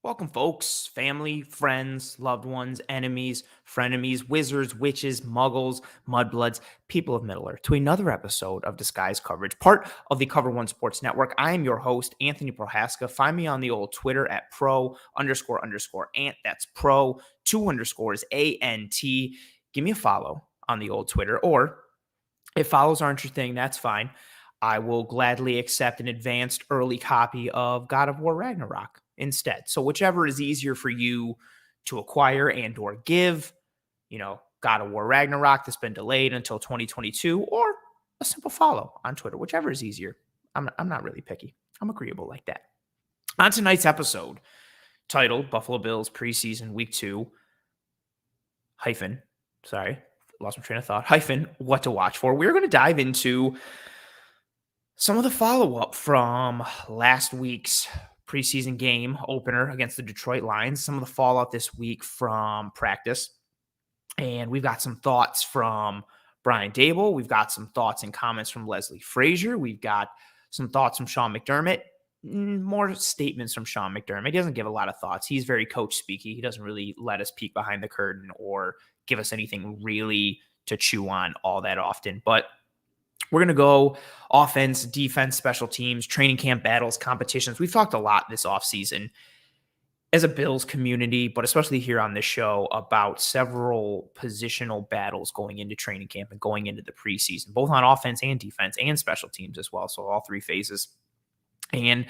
Welcome, folks, family, friends, loved ones, enemies, frenemies, wizards, witches, muggles, mudbloods, people of Middle Earth, to another episode of Disguise Coverage, part of the Cover One Sports Network. I am your host, Anthony Prohaska. Find me on the old Twitter at pro__ant. That's pro, two underscores, A-N-T. Give me a follow on the old Twitter, or if follows aren't your thing, that's fine. I will gladly accept an advanced early copy of God of War Ragnarok instead. So whichever is easier for you to acquire and or give, God of War Ragnarok that's been delayed until 2022, or a simple follow on Twitter, whichever is easier. I'm not really picky. I'm agreeable like that. On tonight's episode, titled Buffalo Bills Preseason Week 2, lost my train of thought, what to watch for. We're going to dive into some of the follow-up from last week's preseason game opener against the Detroit Lions, some of the fallout this week from practice. And we've got some thoughts from Brian Dable. We've got some thoughts and comments from Leslie Frazier. We've got some thoughts from Sean McDermott. More statements from Sean McDermott. He doesn't give a lot of thoughts. He's very coach speaky. He doesn't really let us peek behind the curtain or give us anything really to chew on all that often. But we're going to go offense, defense, special teams, training camp battles, competitions. We've talked a lot this offseason as a Bills community, but especially here on this show, about several positional battles going into training camp and going into the preseason, both on offense and defense and special teams as well. So all three phases. And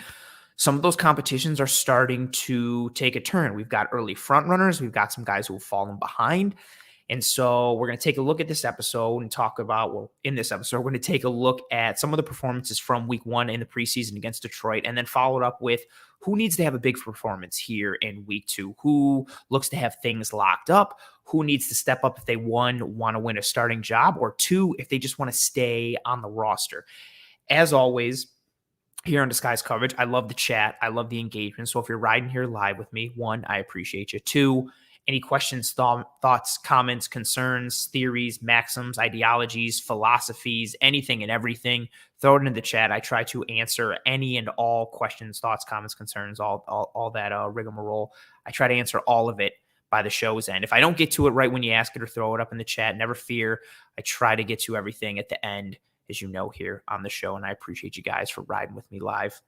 some of those competitions are starting to take a turn. We've got early front runners. We've got some guys who have fallen behind. And so we're going to take a look at this episode and talk about, in this episode, we're going to take a look at some of the performances from week 1 in the preseason against Detroit, and then follow it up with who needs to have a big performance here in week 2, who looks to have things locked up, who needs to step up if they, 1, want to win a starting job, or 2, if they just want to stay on the roster. As always, here on Disguise Coverage, I love the chat. I love the engagement. So if you're riding here live with me, 1, I appreciate you. 2, any questions, thoughts, comments, concerns, theories, maxims, ideologies, philosophies, anything and everything, throw it in the chat. I try to answer any and all questions, thoughts, comments, concerns, all that rigmarole. I try to answer all of it by the show's end. If I don't get to it right when you ask it or throw it up in the chat, never fear. I try to get to everything at the end, as you know, here on the show, and I appreciate you guys for riding with me live.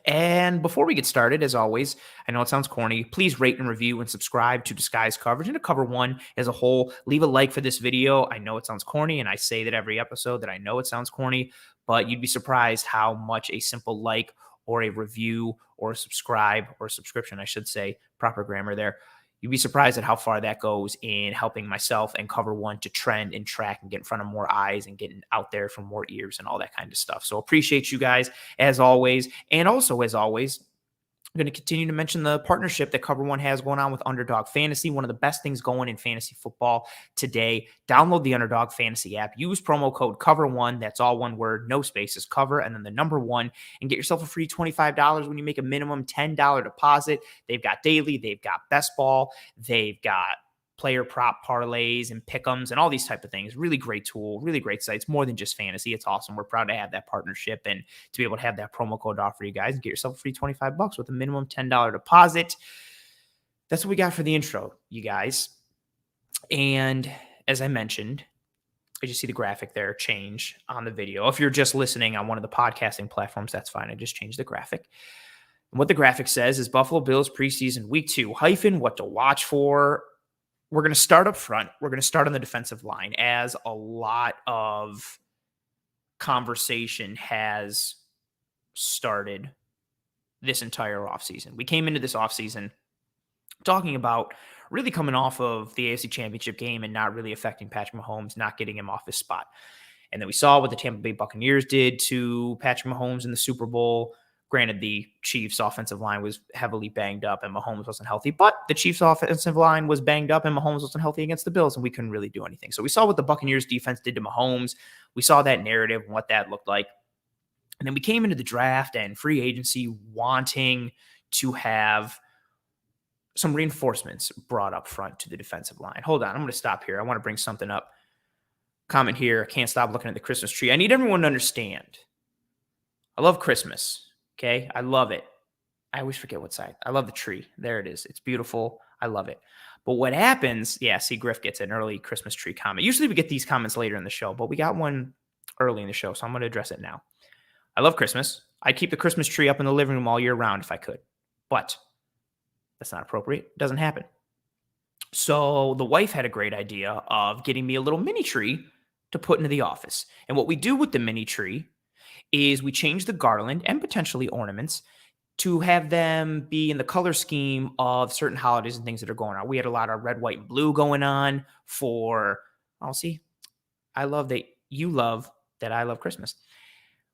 And before we get started, as always, I know it sounds corny, please rate and review and subscribe to Disguise Coverage and to Cover One as a whole. Leave a like for this video. I know it sounds corny, and I say that every episode that I know it sounds corny, but you'd be surprised how much a simple like or a review or a subscribe or subscription, I should say, proper grammar there, you'd be surprised at how far that goes in helping myself and Cover One to trend and track and get in front of more eyes and getting out there from more ears and all that kind of stuff. So appreciate you guys as always. And also, as always, I'm going to continue to mention the partnership that Cover One has going on with Underdog Fantasy, one of the best things going in fantasy football today. Download the Underdog Fantasy app. Use promo code COVER1. That's all one word, no spaces, cover, and then the number 1, and get yourself a free $25 when you make a minimum $10 deposit. They've got daily, they've got best ball, they've got player prop parlays and pick'ems and all these type of things. Really great tool, really great site. It's more than just fantasy. It's awesome. We're proud to have that partnership and to be able to have that promo code to offer you guys and get yourself a free $25 with a minimum $10 deposit. That's what we got for the intro, you guys. And as I mentioned, I just see the graphic there change on the video. If you're just listening on one of the podcasting platforms, that's fine. I just changed the graphic. And what the graphic says is Buffalo Bills preseason week 2 - what to watch for. We're going to start up front. We're going to start on the defensive line, as a lot of conversation has started this entire offseason. We came into this offseason talking about really coming off of the AFC Championship game and not really affecting Patrick Mahomes, not getting him off his spot. And then we saw what the Tampa Bay Buccaneers did to Patrick Mahomes in the Super Bowl. Granted, the Chiefs' offensive line was heavily banged up and Mahomes wasn't healthy, but the Chiefs' offensive line was banged up and Mahomes wasn't healthy against the Bills, and we couldn't really do anything. So we saw what the Buccaneers' defense did to Mahomes. We saw that narrative and what that looked like. And then we came into the draft and free agency wanting to have some reinforcements brought up front to the defensive line. Hold on, I'm going to stop here. I want to bring something up. Comment here. I can't stop looking at the Christmas tree. I need everyone to understand. I love Christmas. Okay, I love it. I always forget what side. I love the tree. There it is. It's beautiful. I love it. But what happens, see, Griff gets an early Christmas tree comment. Usually we get these comments later in the show, but we got one early in the show, so I'm going to address it now. I love Christmas. I'd keep the Christmas tree up in the living room all year round if I could, but that's not appropriate. It doesn't happen. So the wife had a great idea of getting me a little mini tree to put into the office. And what we do with the mini tree is we change the garland and potentially ornaments to have them be in the color scheme of certain holidays and things that are going on. We had a lot of red, white, and blue going on for, I love that you love that I love Christmas.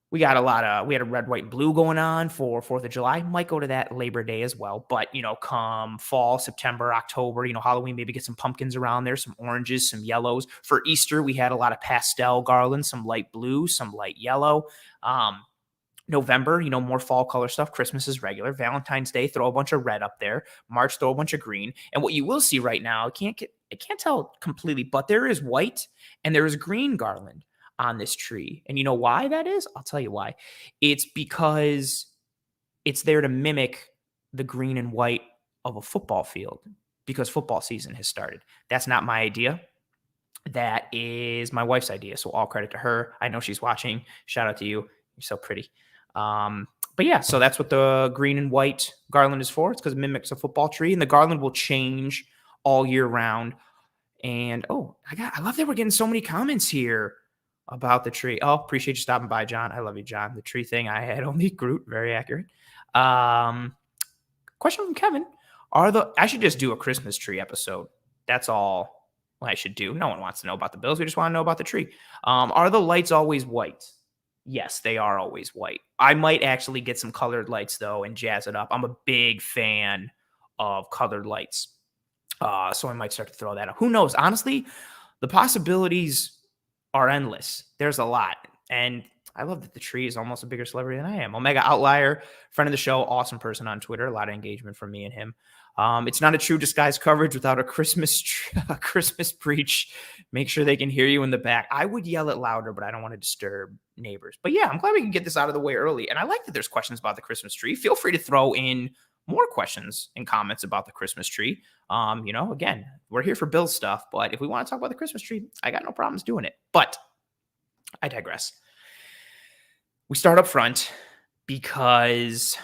We had a red, white, and blue going on for 4th of July. Might go to that Labor Day as well. But, come fall, September, October, Halloween, maybe get some pumpkins around there, some oranges, some yellows. For Easter, we had a lot of pastel garlands, some light blue, some light yellow. November, more fall color stuff. Christmas is regular. Valentine's Day, throw a bunch of red up there. March, throw a bunch of green. And what you will see right now, I can't tell completely, but there is white and there is green garland on this tree. And you know why that is? I'll tell you why. It's because it's there to mimic the green and white of a football field because football season has started. That's not my idea. That is my wife's idea. So all credit to her. I know she's watching. Shout out to you. You're so pretty. But yeah, so that's what the green and white garland is for. It's because it mimics a football tree, and the garland will change all year round. And I love that we're getting so many comments here about the tree. Oh, appreciate you stopping by, John. I love you, John. The tree thing, I had only Groot. Very accurate. Question from Kevin. I should just do a Christmas tree episode. That's all I should do. No one wants to know about the Bills. We just want to know about the tree. Are the lights always white? Yes, they are always white. I might actually get some colored lights, though, and jazz it up. I'm a big fan of colored lights. So I might start to throw that up. Who knows? Honestly, the possibilities are endless. There's a lot. And I love that the tree is almost a bigger celebrity than I am. Omega Outlier, friend of the show, awesome person on Twitter. A lot of engagement from me and him. It's not a true disguise coverage without a Christmas preach. Make sure they can hear you in the back. I would yell it louder, but I don't want to disturb neighbors. But yeah, I'm glad we can get this out of the way early. And I like that there's questions about the Christmas tree. Feel free to throw in more questions and comments about the Christmas tree. Again, we're here for Bill stuff, but if we want to talk about the Christmas tree, I got no problems doing it. But I digress. We start up front because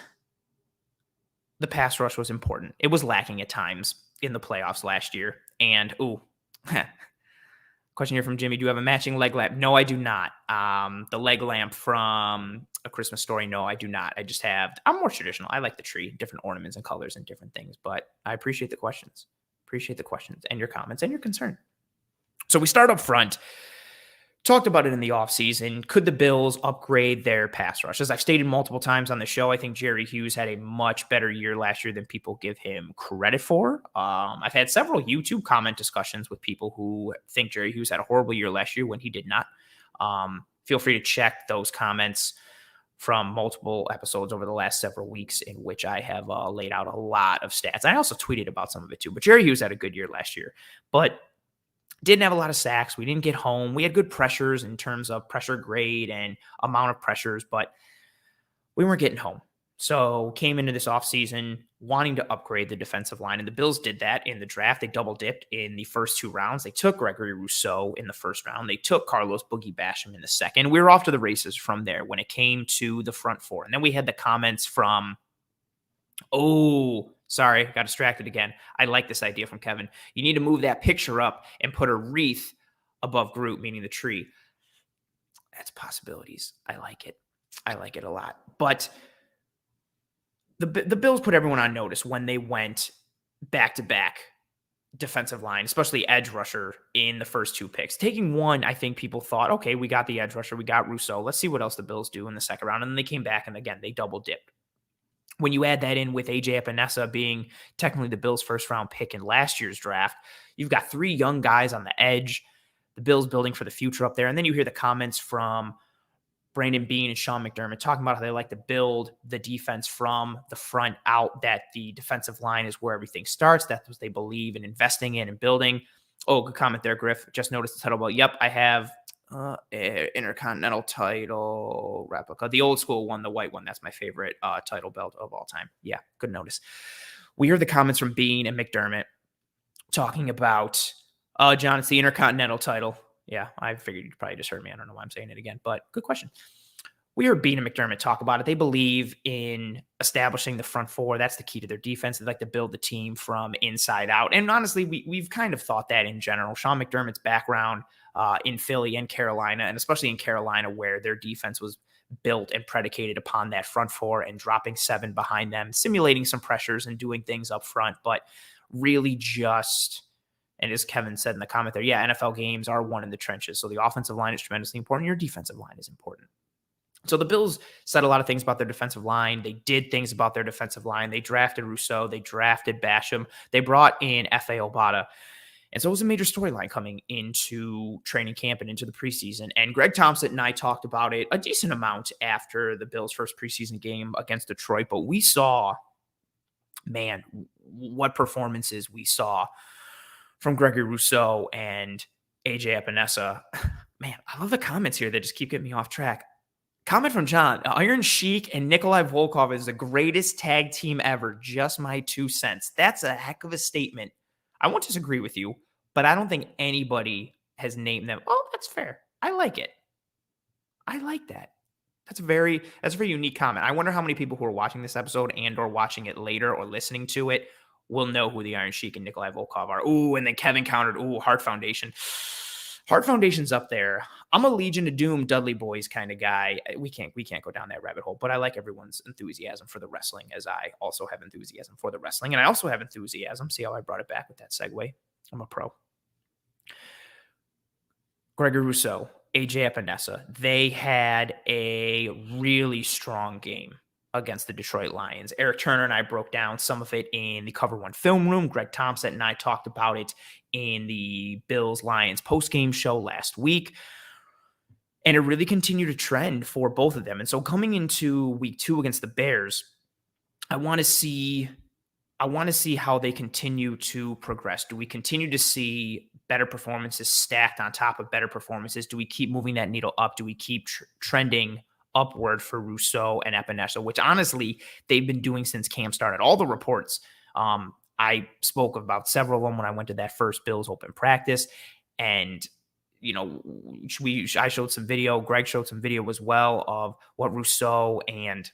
the pass rush was important. It was lacking at times in the playoffs last year. And, question here from Jimmy. Do you have a matching leg lamp? No, I do not. The leg lamp from A Christmas Story, no, I do not. I'm more traditional. I like the tree, different ornaments and colors and different things. But I appreciate the questions. And your comments and your concern. So we start up front. Talked about it in the offseason. Could the Bills upgrade their pass rush? As I've stated multiple times on the show, I think Jerry Hughes had a much better year last year than people give him credit for. I've had several YouTube comment discussions with people who think Jerry Hughes had a horrible year last year when he did not. Feel free to check those comments from multiple episodes over the last several weeks in which I have laid out a lot of stats. I also tweeted about some of it too, but Jerry Hughes had a good year last year. But didn't have a lot of sacks. We didn't get home. We had good pressures in terms of pressure grade and amount of pressures, but we weren't getting home. So came into this offseason wanting to upgrade the defensive line, and the Bills did that in the draft. They double dipped in the first 2 rounds. They took Gregory Rousseau in the first round. They took Carlos Boogie Basham in the second. We were off to the races from there when it came to the front four. And then we had the comments from, sorry, got distracted again. I like this idea from Kevin. You need to move that picture up and put a wreath above Groot, meaning the tree. That's possibilities. I like it. I like it a lot. But the Bills put everyone on notice when they went back-to-back defensive line, especially edge rusher in the first 2 picks. Taking one, I think people thought, okay, we got the edge rusher. We got Rousseau. Let's see what else the Bills do in the second round. And then they came back, and again, they double-dipped. When you add that in with A.J. Epinesa being technically the Bills' first-round pick in last year's draft, you've got 3 young guys on the edge, the Bills building for the future up there. And then you hear the comments from Brandon Beane and Sean McDermott talking about how they like to build the defense from the front out, that the defensive line is where everything starts. That's what they believe in investing in and building. Oh, good comment there, Griff. Just noticed the title. Well, yep, I have Intercontinental title replica. The old school one, the white one. That's my favorite title belt of all time. Yeah, good notice. We heard the comments from Bean and McDermott talking about, John, it's the Intercontinental title. Yeah, I figured you probably just heard me. I don't know why I'm saying it again, but good question. We heard Bean and McDermott talk about it. They believe in establishing the front four. That's the key to their defense. They like to build the team from inside out. And honestly, we've kind of thought that in general. Sean McDermott's background in Philly and Carolina, and especially in Carolina, where their defense was built and predicated upon that front four and dropping 7 behind them, simulating some pressures and doing things up front, but really just, and as Kevin said in the comment there, yeah, NFL games are won in the trenches. So the offensive line is tremendously important. Your defensive line is important. So the Bills said a lot of things about their defensive line. They did things about their defensive line. They drafted Rousseau. They drafted Basham. They brought in F.A. Obata. And so it was a major storyline coming into training camp and into the preseason. And Greg Thompson and I talked about it a decent amount after the Bills' first preseason game against Detroit. But we saw, man, what performances we saw from Gregory Rousseau and A.J. Epinesa. Man, I love the comments here that just keep getting me off track. Comment from John, Iron Sheik and Nikolai Volkov is the greatest tag team ever. Just my 2 cents. That's a heck of a statement. I won't disagree with you, but I don't think anybody has named them. Oh, that's fair. I like it. I like that. That's a very unique comment. I wonder how many people who are watching this episode and or watching it later or listening to it will know who the Iron Sheik and Nikolai Volkov are. Ooh, and then Kevin countered, Hart Foundation. Hart Foundation's up there. I'm a Legion of Doom Dudley Boys kind of guy. We can't go down that rabbit hole, but I like everyone's enthusiasm for the wrestling, as I also have enthusiasm for the wrestling. And I also have enthusiasm. See how I brought it back with that segue? I'm a pro. Gregory Rousseau, A.J. Epinesa, they had a really strong game against the Detroit Lions. Eric Turner and I broke down some of it in the Cover One film room. Greg Thompson and I talked about it in the Bills-Lions post-game show last week. And it really continued to trend for both of them. And so coming into week 2 against the Bears, I want to see how they continue to progress. Do we continue to see better performances stacked on top of better performances? Do we keep moving that needle up? Do we keep trending upward for Rousseau and Epinesa, which honestly they've been doing since camp started? All the reports, I spoke about several of them when I went to that first Bills open practice, and I showed some video. Greg showed some video as well of what Rousseau and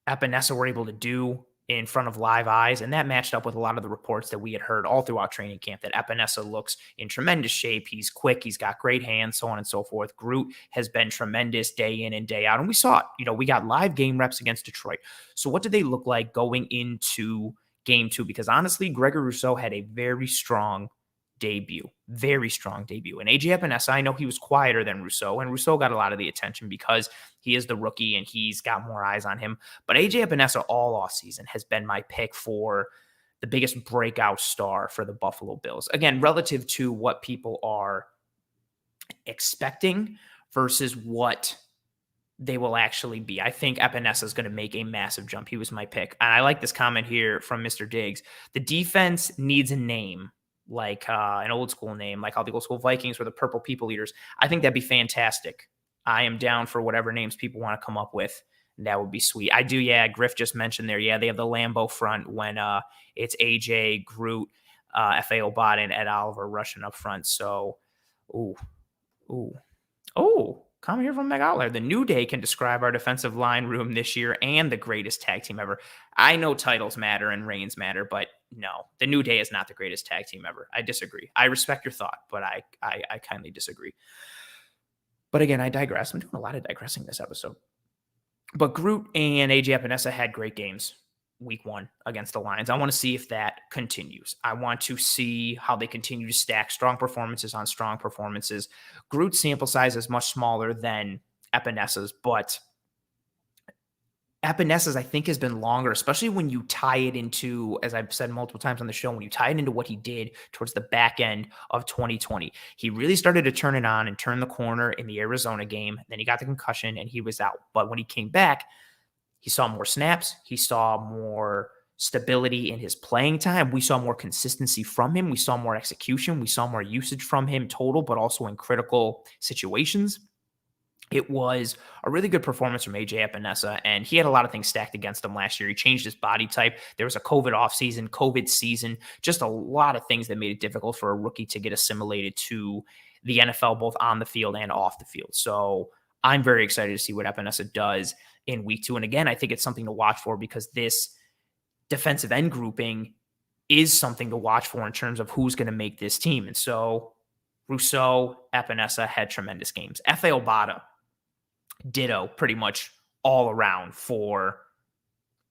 Epinesa were able to do in front of live eyes, and that matched up with a lot of the reports that we had heard all throughout training camp, that Epinesa looks in tremendous shape. He's quick. He's got great hands, so on and so forth. Groot has been tremendous day in and day out, and we saw it. We got live game reps against Detroit. So what did they look like going into game 2? Because honestly, Gregory Rousseau had a very strong debut. And A.J. Epinesa, I know he was quieter than Rousseau, and Rousseau got a lot of the attention because he is the rookie and he's got more eyes on him. But A.J. Epinesa all offseason has been my pick for the biggest breakout star for the Buffalo Bills. Again, relative to what people are expecting versus what they will actually be. I think Epinesa is going to make a massive jump. He was my pick. And I like this comment here from Mr. Diggs. The defense needs a name, like an old school name, like how the old school Vikings were the Purple People Eaters. I think that'd be fantastic. I am down for whatever names people want to come up with. That would be sweet. I do, yeah. Griff just mentioned there, yeah, they have the Lambeau front when it's AJ, Groot, F.A. Obata, and Ed Oliver rushing up front. So, comment here from Meg Outlier. The New Day can describe our defensive line room this year and the greatest tag team ever. I know titles matter and reigns matter, but no, the New Day is not the greatest tag team ever. I disagree. I respect your thought, but I kindly disagree. But again, I digress. I'm doing a lot of digressing this episode. But Groot and A.J. Epinesa had great games week 1 against the Lions. I want to see if that continues. I want to see how they continue to stack strong performances on strong performances. Groot's sample size is much smaller than Epinesa's, but Epinesa's, I think, has been longer, especially when you tie it into, as I've said multiple times on the show, when you tie it into what he did towards the back end of 2020. He really started to turn it on and turn the corner in the Arizona game. Then he got the concussion and he was out. But when he came back, he saw more snaps. He saw more stability in his playing time. We saw more consistency from him. We saw more execution. We saw more usage from him total, but also in critical situations. It was a really good performance from AJ Epinesa, and he had a lot of things stacked against him last year. He changed his body type. There was a COVID offseason, COVID season, just a lot of things that made it difficult for a rookie to get assimilated to the NFL, both on the field and off the field. So I'm very excited to see what Epinesa does in week 2. And again, I think it's something to watch for because this defensive end grouping is something to watch for in terms of who's going to make this team. And so Rousseau, Epinesa had tremendous games. F.A. Obata, ditto pretty much all around for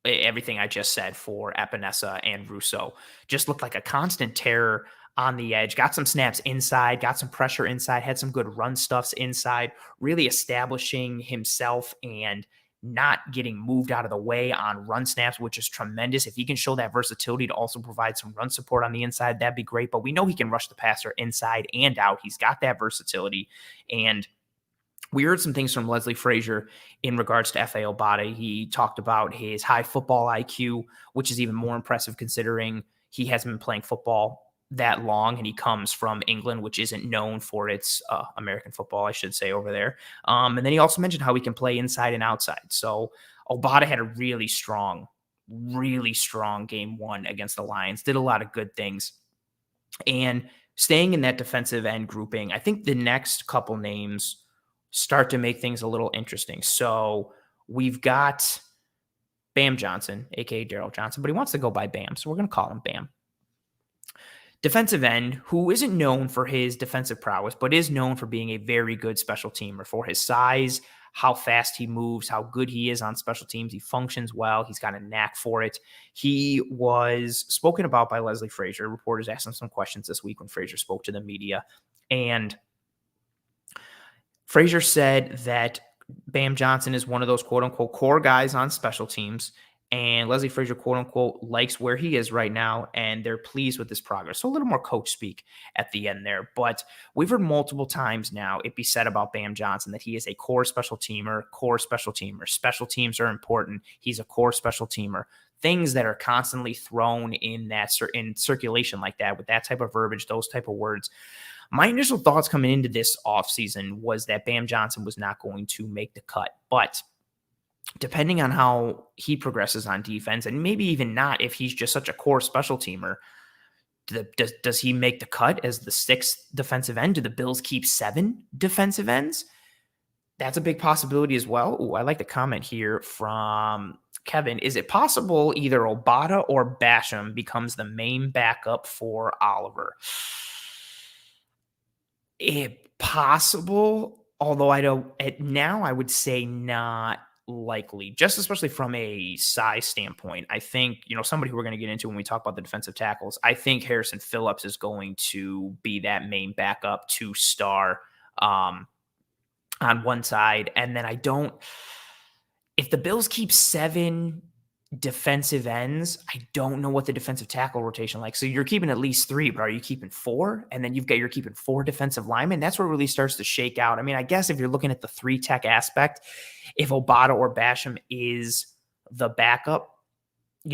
everything I just said for Epinesa and Rousseau. Just looked like a constant terror on the edge, got some snaps inside, got some pressure inside, had some good run stuffs inside, really establishing himself and not getting moved out of the way on run snaps, which is tremendous. If he can show that versatility to also provide some run support on the inside, that'd be great. But we know he can rush the passer inside and out. He's got that versatility. And we heard some things from Leslie Frazier in regards to F.A. Obata. He talked about his high football IQ, which is even more impressive considering he hasn't been playing football that long, and he comes from England, which isn't known for its American football, I should say, over there. And then he also mentioned how he can play inside and outside. So Obata had a really strong game 1 against the Lions, did a lot of good things. And staying in that defensive end grouping, I think the next couple names start to make things a little interesting. So we've got Bam Johnson, aka Daryl Johnson, but he wants to go by Bam, so we're going to call him Bam. Defensive end, who isn't known for his defensive prowess, but is known for being a very good special teamer for his size, how fast he moves, how good he is on special teams. He functions well. He's got a knack for it. He was spoken about by Leslie Frazier. Reporters asked him some questions this week when Frazier spoke to the media, and Frazier said that Bam Johnson is one of those quote-unquote core guys on special teams, and Leslie Frazier, quote-unquote, likes where he is right now, and they're pleased with his progress. So a little more coach speak at the end there. But we've heard multiple times now it be said about Bam Johnson that he is a core special teamer. Special teams are important. He's a core special teamer. Things that are constantly thrown in circulation like that, with that type of verbiage, those type of words. My initial thoughts coming into this offseason was that Bam Johnson was not going to make the cut. But depending on how he progresses on defense, and maybe even not if he's just such a core special teamer, does he make the cut as the 6th defensive end? Do the Bills keep 7 defensive ends? That's a big possibility as well. Ooh, I like the comment here from Kevin. Is it possible either Obata or Basham becomes the main backup for Oliver? Possible, although I would say not likely, just especially from a size standpoint. I think, somebody who we're going to get into when we talk about the defensive tackles, I think Harrison Phillips is going to be that main backup 2-star on one side. And then if the Bills keep 7 defensive ends, I don't know what the defensive tackle rotation like. So you're keeping at least 3, but are you keeping 4? And then you're keeping 4 defensive linemen. That's where it really starts to shake out. I mean, I guess if you're looking at the 3 tech aspect, if Obata or Basham is the backup,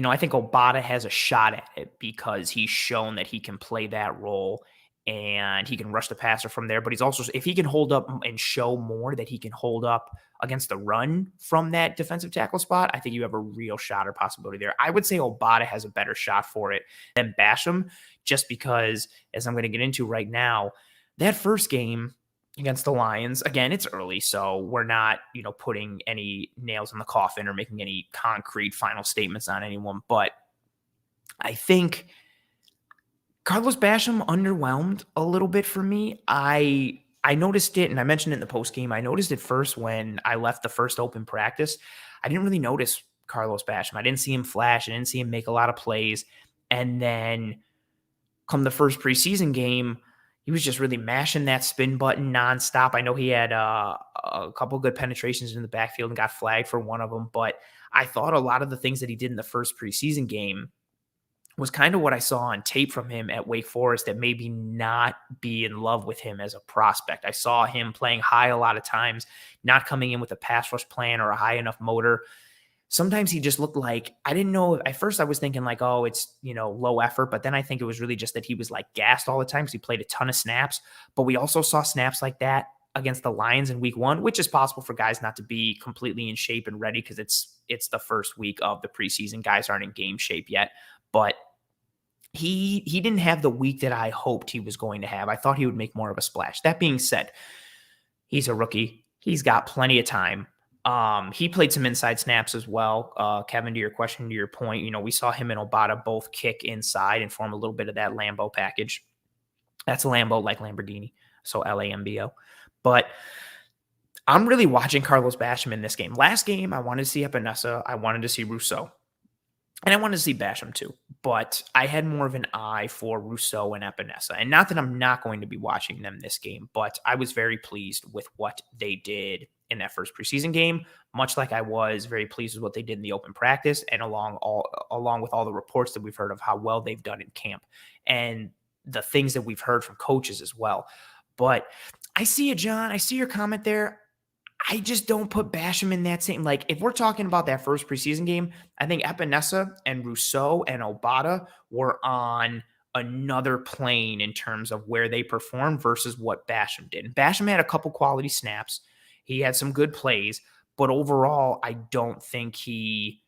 I think Obata has a shot at it because he's shown that he can play that role and he can rush the passer from there. But he's also, if he can hold up and show more that he can hold up against the run from that defensive tackle spot, I think you have a real shot or possibility there. I would say Obata has a better shot for it than Basham, just because, as I'm going to get into right now, that first game against the Lions, again, it's early, so we're not, putting any nails in the coffin or making any concrete final statements on anyone. But I think Carlos Basham underwhelmed a little bit for me. I noticed it, and I mentioned it in the post game. I noticed it first when I left the first open practice. I didn't really notice Carlos Basham. I didn't see him flash. I didn't see him make a lot of plays. And then come the first preseason game, he was just really mashing that spin button nonstop. I know he had a couple good penetrations in the backfield and got flagged for one of them, but I thought a lot of the things that he did in the first preseason game was kind of what I saw on tape from him at Wake Forest that made me not be in love with him as a prospect. I saw him playing high a lot of times, not coming in with a pass rush plan or a high enough motor. sometimes he just looked like, I didn't know. At first I was thinking like, oh, it's, low effort. But then I think it was really just that he was like gassed all the time because he played a ton of snaps. But we also saw snaps like that against the Lions in week 1, which is possible for guys not to be completely in shape and ready because it's the first week of the preseason. Guys aren't in game shape yet. But he didn't have the week that I hoped he was going to have. I thought he would make more of a splash. That being said, he's a rookie. He's got plenty of time. He played some inside snaps as well. Kevin, to your question, to your point, we saw him and Obata both kick inside and form a little bit of that Lambo package. That's a Lambo like Lamborghini, so Lambo. But I'm really watching Carlos Basham in this game. Last game, I wanted to see Epinesa. I wanted to see Rousseau. And I wanted to see Basham too, but I had more of an eye for Rousseau and Epinesa. And not that I'm not going to be watching them this game, but I was very pleased with what they did in that first preseason game, much like I was very pleased with what they did in the open practice and along with all the reports that we've heard of how well they've done in camp and the things that we've heard from coaches as well. But I see you, John. I see your comment there. I just don't put Basham in that same, like, if we're talking about that first preseason game, I think Epinesa and Rousseau and Obata were on another plane in terms of where they performed versus what Basham did. And Basham had a couple quality snaps. He had some good plays, but overall, I don't think he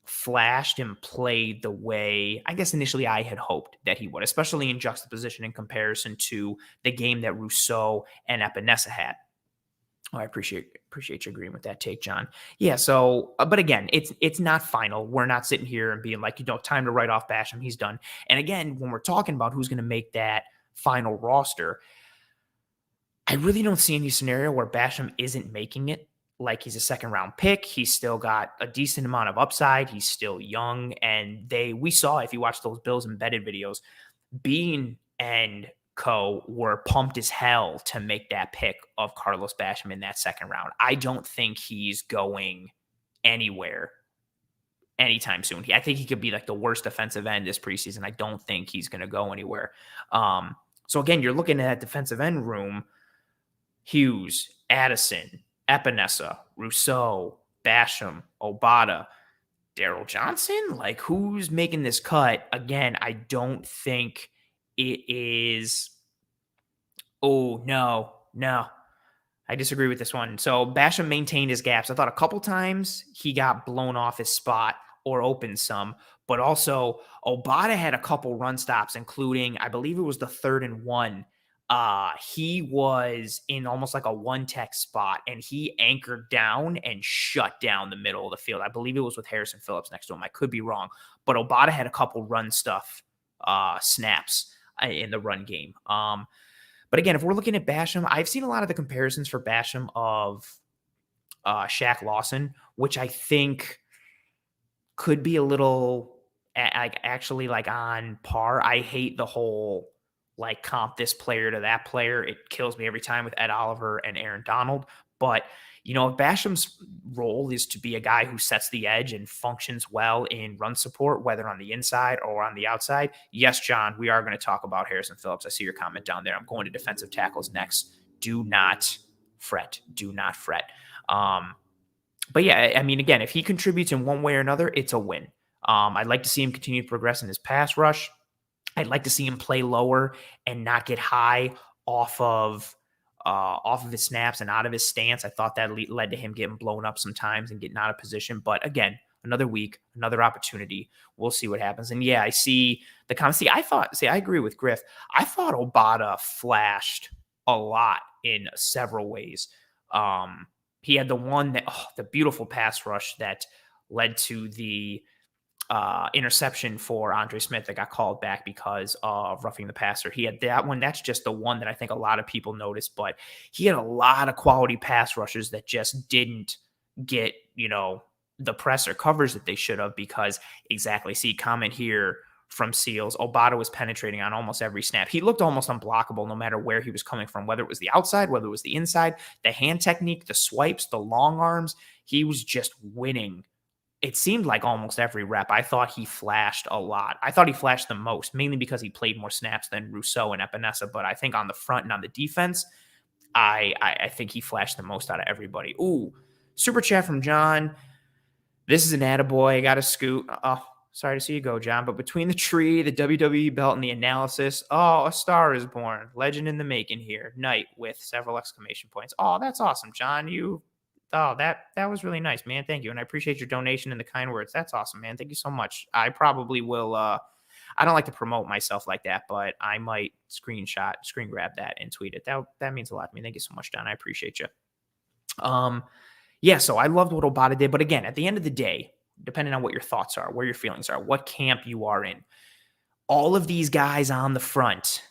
flashed and played the way I guess initially I had hoped that he would, especially in juxtaposition in comparison to the game that Rousseau and Epinesa had. Oh, I appreciate you agreeing with that take, John. Yeah. So, but again, it's not final. We're not sitting here and being like, time to write off Basham. He's done. And again, when we're talking about who's going to make that final roster, I really don't see any scenario where Basham isn't making it. Like he's a second round pick. He's still got a decent amount of upside. He's still young. And we saw, if you watch those Bills embedded videos, Bean and co were pumped as hell to make that pick of Carlos Basham in that second round. I don't think he's going anywhere anytime soon. I think he could be like the worst defensive end this preseason. I don't think he's going to go anywhere. So again, you're looking at that defensive end room: Hughes, Addison, Epinesa, Rousseau, Basham, Obata, Daryl Johnson. Like, who's making this cut? Again, I don't think it is. Oh, no. I disagree with this one. So Basham maintained his gaps. I thought a couple times he got blown off his spot or opened some, but also Obata had a couple run stops, including, I believe it was the 3rd and 1. He was in almost like a one-tech spot, and he anchored down and shut down the middle of the field. I believe it was with Harrison Phillips next to him. I could be wrong, but Obata had a couple run stuff snaps in the run game. But again, if we're looking at Basham, I've seen a lot of the comparisons for Basham of Shaq Lawson, which I think could be a little actually like on par. I hate the whole like comp this player to that player. It kills me every time with Ed Oliver and Aaron Donald. But if Basham's role is to be a guy who sets the edge and functions well in run support, whether on the inside or on the outside. Yes, John, we are going to talk about Harrison Phillips. I see your comment down there. I'm going to defensive tackles next. Do not fret. But yeah, I mean, again, if he contributes in one way or another, it's a win. I'd like to see him continue to progress in his pass rush. I'd like to see him play lower and not get high off of his snaps and out of his stance. I thought that led to him getting blown up sometimes and getting out of position. But again, another week, another opportunity. We'll see what happens. And yeah, I see the comments. I agree with Griff. I thought Obata flashed a lot in several ways. He had the beautiful pass rush that led to the interception for Andre Smith that got called back because of roughing the passer. He had that one. That's just the one that I think a lot of people noticed, but he had a lot of quality pass rushes that just didn't get, the press or covers that they should have because see comment here from Seals. Obata was penetrating on almost every snap. He looked almost unblockable no matter where he was coming from, whether it was the outside, whether it was the inside, the hand technique, the swipes, the long arms. He was just winning. It seemed like almost every rep. I thought he flashed a lot. I thought he flashed the most, mainly because he played more snaps than Rousseau and Epinesa. But I think on the front and on the defense, I think he flashed the most out of everybody. Ooh, super chat from John. This is an attaboy. I got to scoot. Oh, sorry to see you go, John. But between the tree, the WWE belt, and the analysis, oh, a star is born. Legend in the making here. Night with several exclamation points. Oh, that's awesome, John. That was really nice, man. Thank you. And I appreciate your donation and the kind words. That's awesome, man. Thank you so much. I probably will, I don't like to promote myself like that, but I might screen grab that and tweet it. That means a lot to me. Thank you so much, John. I appreciate you. Yeah, so I loved what Obata did. But again, at the end of the day, depending on what your thoughts are, where your feelings are, what camp you are in, all of these guys on the front,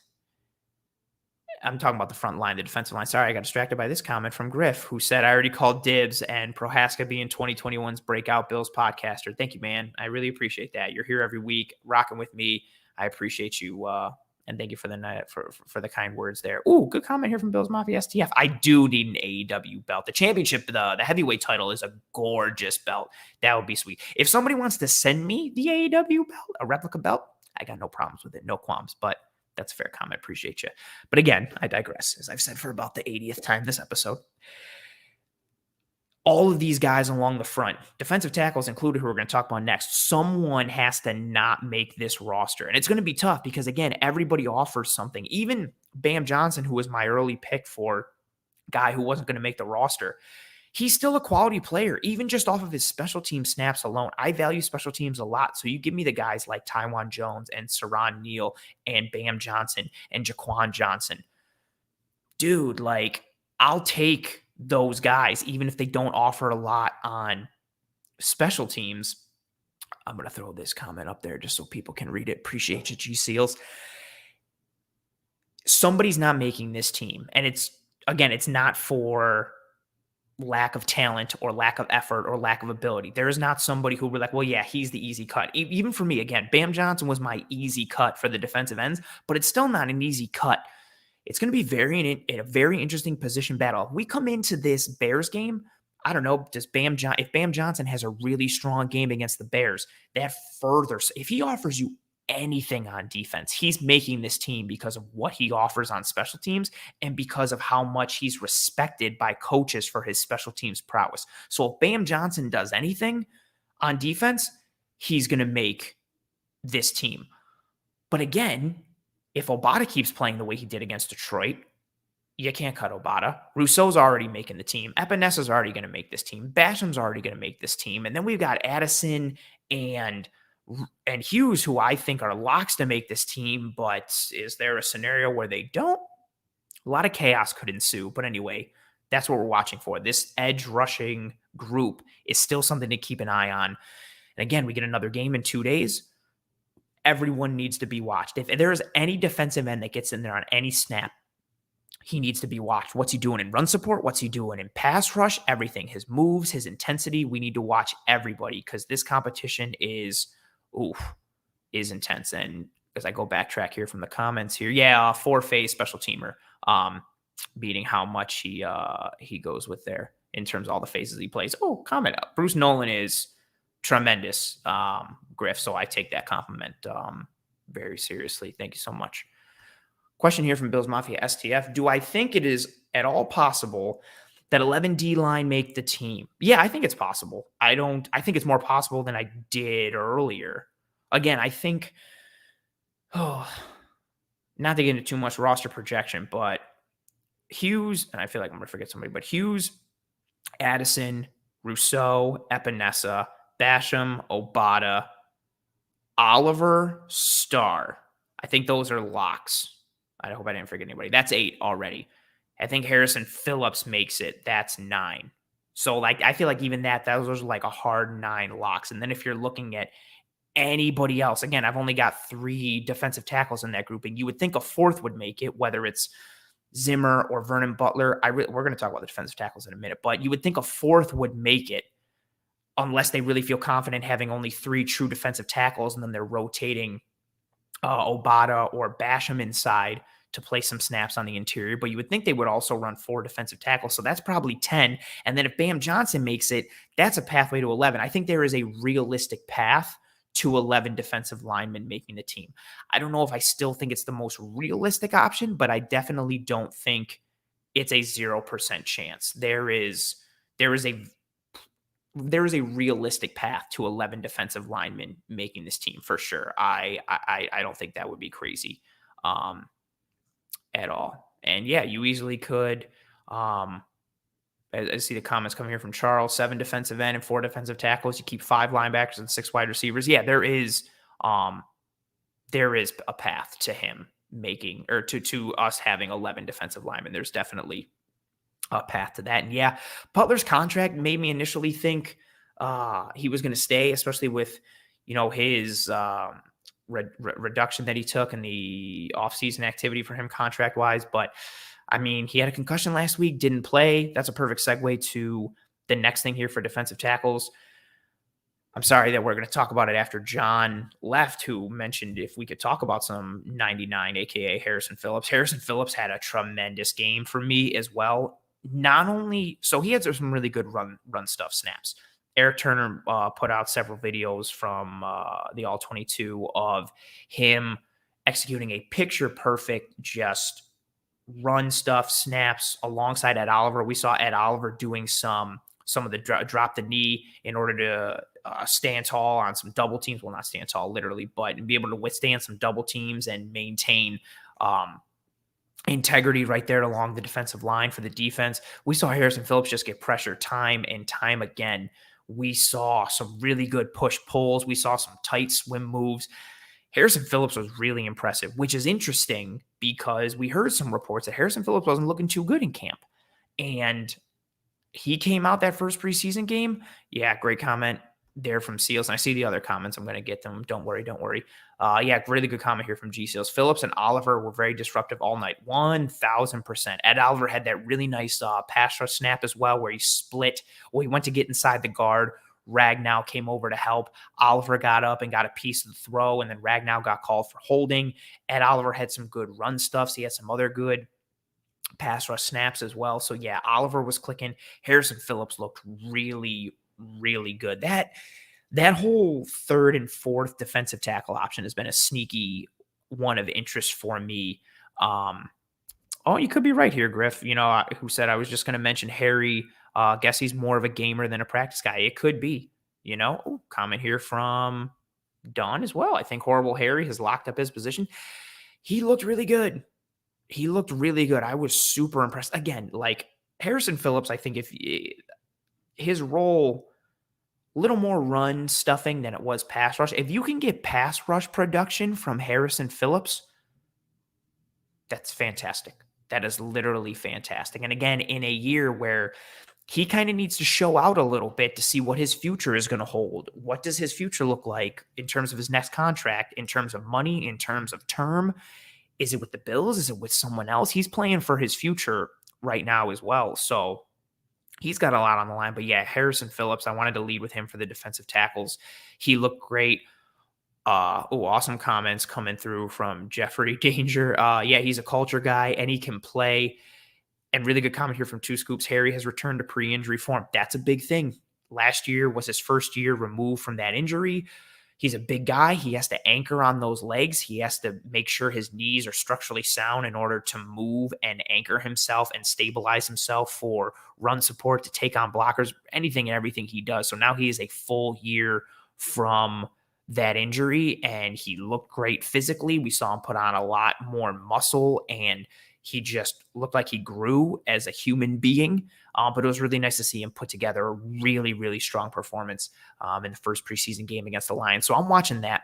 I'm talking about the front line, the defensive line. Sorry, I got distracted by this comment from Griff, who said, I already called dibs and Prohaska being 2021's breakout Bills podcaster. Thank you, man. I really appreciate that. You're here every week, rocking with me. I appreciate you. And thank you for the night for the kind words there. Ooh, good comment here from Bills Mafia STF. I do need an AEW belt. The championship, the heavyweight title is a gorgeous belt. That would be sweet. If somebody wants to send me the AEW belt, a replica belt, I got no problems with it, no qualms. But that's a fair comment. Appreciate you. But again, I digress, as I've said for about the 80th time this episode. All of these guys along the front, defensive tackles included, who we're going to talk about next, someone has to not make this roster. And it's going to be tough because, again, everybody offers something. Even Bam Johnson, who was my early pick for guy who wasn't going to make the roster, he's still a quality player, even just off of his special team snaps alone. I value special teams a lot. So you give me the guys like Taiwan Jones and Saran Neal and Bam Johnson and Jaquan Johnson. Dude, like, I'll take those guys, even if they don't offer a lot on special teams. I'm going to throw this comment up there just so people can read it. Appreciate you, G Seals. Somebody's not making this team. And it's not for lack of talent or lack of effort or lack of ability. There is not somebody who we're like, well, yeah, he's the easy cut. Even for me, again, Bam Johnson was my easy cut for the defensive ends, but it's still not an easy cut. It's going to be a very interesting position battle. We come into this Bears game, I don't know, if Bam Johnson has a really strong game against the Bears, that furthers, if he offers you anything on defense, he's making this team because of what he offers on special teams and because of how much he's respected by coaches for his special teams prowess. So if Bam Johnson does anything on defense, he's going to make this team. But again, if Obata keeps playing the way he did against Detroit, you can't cut Obata. Rousseau's already making the team. Epinessa's already going to make this team. Basham's already going to make this team. And then we've got Addison and Hughes, who I think are locks to make this team. But is there a scenario where they don't? A lot of chaos could ensue. But anyway, that's what we're watching for. This edge rushing group is still something to keep an eye on. And again, we get another game in 2 days. Everyone needs to be watched. If there is any defensive end that gets in there on any snap, he needs to be watched. What's he doing in run support? What's he doing in pass rush? Everything. His moves, his intensity. We need to watch everybody because this competition is intense. And as I go backtrack here from the comments here, yeah, 4-phase special teamer, beating how much he goes with there in terms of all the phases he plays. Oh, comment out. Bruce Nolan is tremendous, Griff. So I take that compliment very seriously. Thank you so much. Question here from Bills Mafia STF. Do I think it is at all possible that 11 D-line make the team? Yeah, I think it's possible. I think it's more possible than I did earlier. Again, I think, not to get into too much roster projection, but Hughes, and I feel like I'm going to forget somebody, but Hughes, Addison, Rousseau, Epinesa, Basham, Obata, Oliver, Starr. I think those are locks. I hope I didn't forget anybody. That's 8 already. I think Harrison Phillips makes it. That's 9. So, like, I feel like even those are like a hard 9 locks. And then if you're looking at anybody else, again, I've only got 3 defensive tackles in that grouping. You would think a 4th would make it, whether it's Zimmer or Vernon Butler. We're going to talk about the defensive tackles in a minute, but you would think a 4th would make it unless they really feel confident having only 3 true defensive tackles, and then they're rotating Obata or Basham inside to play some snaps on the interior. But you would think they would also run 4 defensive tackles. So that's probably 10. And then if Bam Johnson makes it, that's a pathway to 11. I think there is a realistic path to 11 defensive linemen making the team. I don't know if I still think it's the most realistic option, but I definitely don't think it's a 0% chance. There is a there is a realistic path to 11 defensive linemen making this team for sure. I don't think that would be crazy at all. And yeah, you easily could. I see the comments coming here from Charles: 7 defensive end and 4 defensive tackles. You keep 5 linebackers and 6 wide receivers. Yeah, there is a path to him making, or to us having 11 defensive linemen. There's definitely a path to that. And yeah, Butler's contract made me initially think he was going to stay, especially with, his reduction that he took and the offseason activity for him contract wise. But I mean, he had a concussion last week, didn't play. That's a perfect segue to the next thing here for defensive tackles. I'm sorry that we're going to talk about it after John left, who mentioned if we could talk about some 99, aka Harrison Phillips. Harrison Phillips had a tremendous game for me as well. Not only, so he had some really good run stuff snaps. Eric Turner put out several videos from the All-22 of him executing a picture-perfect just run stuff snaps alongside Ed Oliver. We saw Ed Oliver doing some of the drop the knee in order to stand tall on some double teams. Well, not stand tall literally, but be able to withstand some double teams and maintain integrity right there along the defensive line for the defense. We saw Harrison Phillips just get pressure time and time again. We saw some really good push pulls. We saw some tight swim moves. Harrison Phillips was really impressive, which is interesting because we heard some reports that Harrison Phillips wasn't looking too good in camp. And he came out that first preseason game. Yeah, great comment there from Seals. And I see the other comments. I'm going to get them. Don't worry. Yeah, really good comment here from G Seals. Phillips and Oliver were very disruptive all night. 1,000%. Ed Oliver had that really nice pass rush snap as well, where he split. Well, he went to get inside the guard. Ragnow came over to help. Oliver got up and got a piece of the throw, and then Ragnow got called for holding. Ed Oliver had some good run stuff. So he had some other good pass rush snaps as well. So yeah, Oliver was clicking. Harrison Phillips looked really, really good. That whole third and fourth defensive tackle option has been a sneaky one of interest for me. Oh, you could be right here, Griff. Who said I was just going to mention Harry. Guess he's more of a gamer than a practice guy. It could be. Comment here from Don as well. I think Horrible Harry has locked up his position. He looked really good. I was super impressed. Again, like Harrison Phillips, I think if his role, a little more run stuffing than it was pass rush. If you can get pass rush production from Harrison Phillips, that's fantastic. That is literally fantastic. And again, in a year where he kind of needs to show out a little bit to see what his future is going to hold. What does his future look like in terms of his next contract, in terms of money, in terms of term? Is it with the Bills? Is it with someone else? He's playing for his future right now as well. So he's got a lot on the line. But yeah, Harrison Phillips, I wanted to lead with him for the defensive tackles. He looked great. Awesome comments coming through from Jeffrey Danger. Yeah, he's a culture guy and he can play. And really good comment here from Two Scoops. Harry has returned to pre-injury form. That's a big thing. Last year was his first year removed from that injury. He's a big guy. He has to anchor on those legs. He has to make sure his knees are structurally sound in order to move and anchor himself and stabilize himself for run support, to take on blockers, anything and everything he does. So now he is a full year from that injury, and he looked great physically. We saw him put on a lot more muscle, and he just looked like he grew as a human being. But it was really nice to see him put together a really, really strong performance in the first preseason game against the Lions. So I'm watching that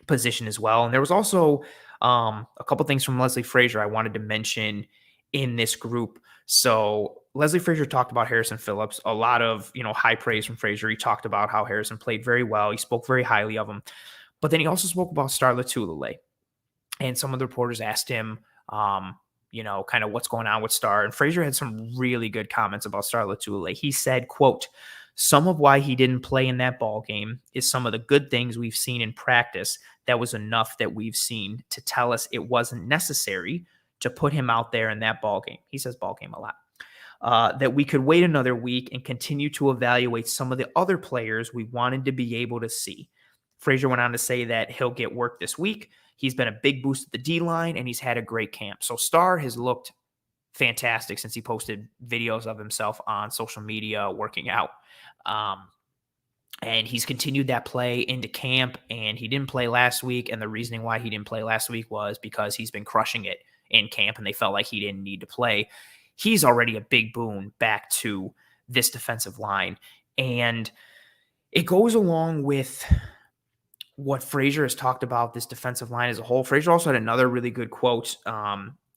position as well. And there was also a couple things from Leslie Frazier I wanted to mention in this group. So Leslie Frazier talked about Harrison Phillips, a lot of, high praise from Frazier. He talked about how Harrison played very well. He spoke very highly of him. But then he also spoke about Star Lotulelei. And some of the reporters asked him, kind of what's going on with Star. And Frazier had some really good comments about Star Lotulelei. He said, quote, "Some of why he didn't play in that ball game is some of the good things we've seen in practice. That was enough that we've seen to tell us it wasn't necessary to put him out there in that ball game." He says ball game a lot. That we could wait another week and continue to evaluate some of the other players we wanted to be able to see. Frazier went on to say that he'll get work this week. He's been a big boost at the D-line, and he's had a great camp. So Star has looked fantastic since he posted videos of himself on social media working out. And he's continued that play into camp, and he didn't play last week. And the reasoning why he didn't play last week was because he's been crushing it in camp, and they felt like he didn't need to play. He's already a big boon back to this defensive line. And it goes along with what Frazier has talked about this defensive line as a whole. Frazier also had another really good quote.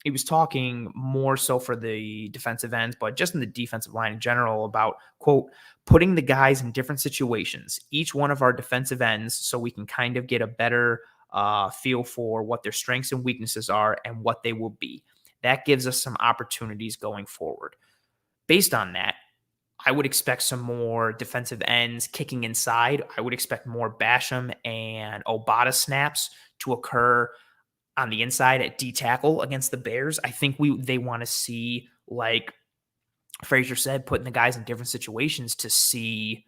He was talking more so for the defensive ends, but just in the defensive line in general about, quote, putting the guys in different situations, each one of our defensive ends, so we can kind of get a better feel for what their strengths and weaknesses are and what they will be. That gives us some opportunities going forward. Based on that, I would expect some more defensive ends kicking inside. I would expect more Basham and Obata snaps to occur on the inside at D tackle against the Bears. I think they want to see, like Frazier said, putting the guys in different situations to see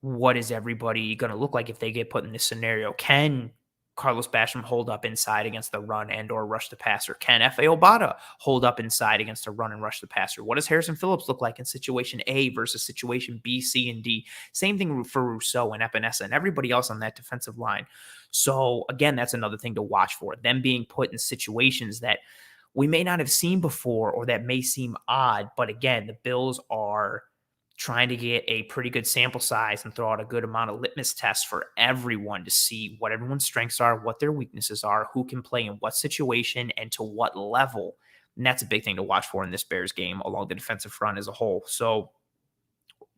what is everybody going to look like if they get put in this scenario. Can Carlos Basham hold up inside against the run and or rush the passer? Can F.A. Obata hold up inside against a run and rush the passer? What does Harrison Phillips look like in situation A versus situation B, C, and D? Same thing for Rousseau and Epinesa and everybody else on that defensive line. So, again, that's another thing to watch for. Them being put in situations that we may not have seen before or that may seem odd. But, again, the Bills are trying to get a pretty good sample size and throw out a good amount of litmus tests for everyone to see what everyone's strengths are, what their weaknesses are, who can play in what situation, and to what level. And that's a big thing to watch for in this Bears game along the defensive front as a whole. So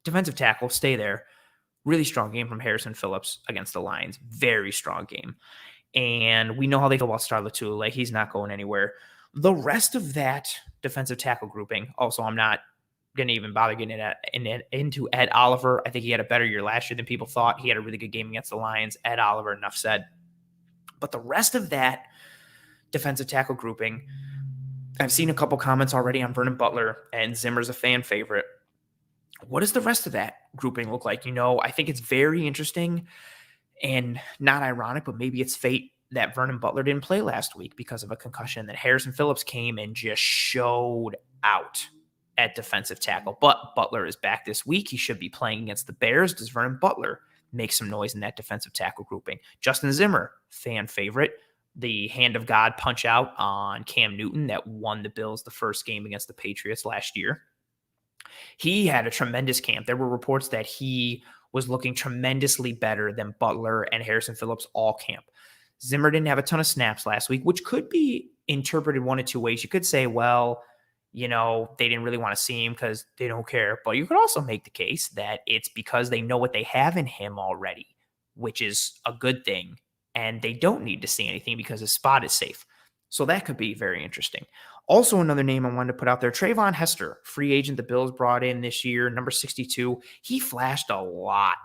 defensive tackle, stay there. Really strong game from Harrison Phillips against the Lions. Very strong game. And we know how they feel about Star Latulippe. Like, he's not going anywhere. The rest of that defensive tackle grouping, also, I'm not going to even bother getting into Ed Oliver. I think he had a better year last year than people thought. He had a really good game against the Lions. Ed Oliver, enough said. But the rest of that defensive tackle grouping, I've seen a couple comments already on Vernon Butler, and Zimmer's a fan favorite. What does the rest of that grouping look like? I think it's very interesting and not ironic, but maybe it's fate that Vernon Butler didn't play last week because of a concussion, that Harrison Phillips came and just showed out at defensive tackle. But Butler is back this week. He should be playing against the Bears. Does Vernon Butler make some noise in that defensive tackle grouping? Justin Zimmer, fan favorite. The hand of God punch out on Cam Newton that won the Bills the first game against the Patriots last year. He had a tremendous camp. There were reports that he was looking tremendously better than Butler and Harrison Phillips all camp. Zimmer didn't have a ton of snaps last week, which could be interpreted one of two ways. You could say, well, they didn't really want to see him because they don't care. But you could also make the case that it's because they know what they have in him already, which is a good thing. And they don't need to see anything because his spot is safe. So that could be very interesting. Also, another name I wanted to put out there, Trayvon Hester, free agent the Bills brought in this year, number 62. He flashed a lot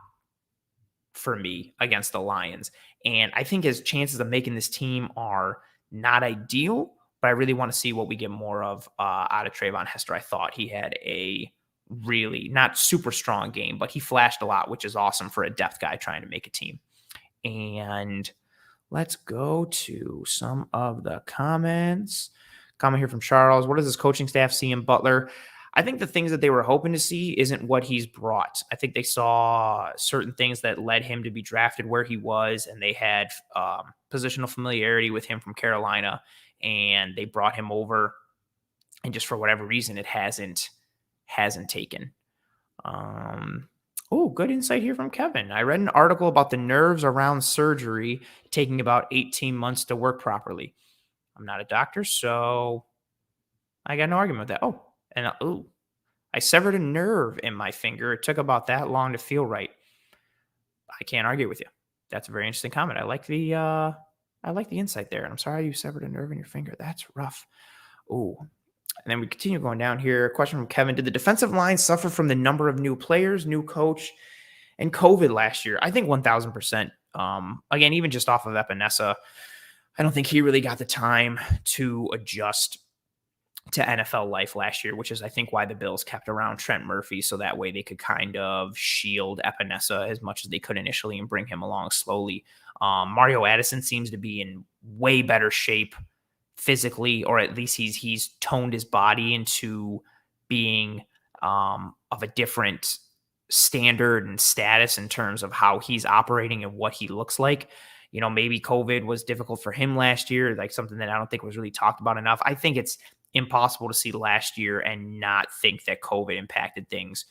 for me against the Lions. And I think his chances of making this team are not ideal, but I really want to see what we get more of out of Trayvon Hester. I thought he had a really not super strong game, but he flashed a lot, which is awesome for a depth guy trying to make a team. And let's go to some of the comments. Comment here from Charles. What does this coaching staff see in Butler? I think the things that they were hoping to see isn't what he's brought. I think they saw certain things that led him to be drafted where he was, and they had positional familiarity with him from Carolina, and they brought him over, and just for whatever reason, it hasn't taken. Good insight here from Kevin. I read an article about the nerves around surgery taking about 18 months to work properly. I'm not a doctor, so I got no argument with that. I severed a nerve in my finger. It took about that long to feel right. I can't argue with you. That's a very interesting comment. I like the insight there. And I'm sorry you severed a nerve in your finger. That's rough. And then we continue going down here. A question from Kevin. Did the defensive line suffer from the number of new players, new coach, and COVID last year? I think 1,000%. Again, even just off of Epinesa, I don't think he really got the time to adjust to NFL life last year, which is, I think, why the Bills kept around Trent Murphy, so that way they could kind of shield Epinesa as much as they could initially and bring him along slowly. Mario Addison seems to be in way better shape physically, or at least he's toned his body into being of a different standard and status in terms of how he's operating and what he looks like. Maybe COVID was difficult for him last year, like something that I don't think was really talked about enough. I think it's impossible to see last year and not think that COVID impacted things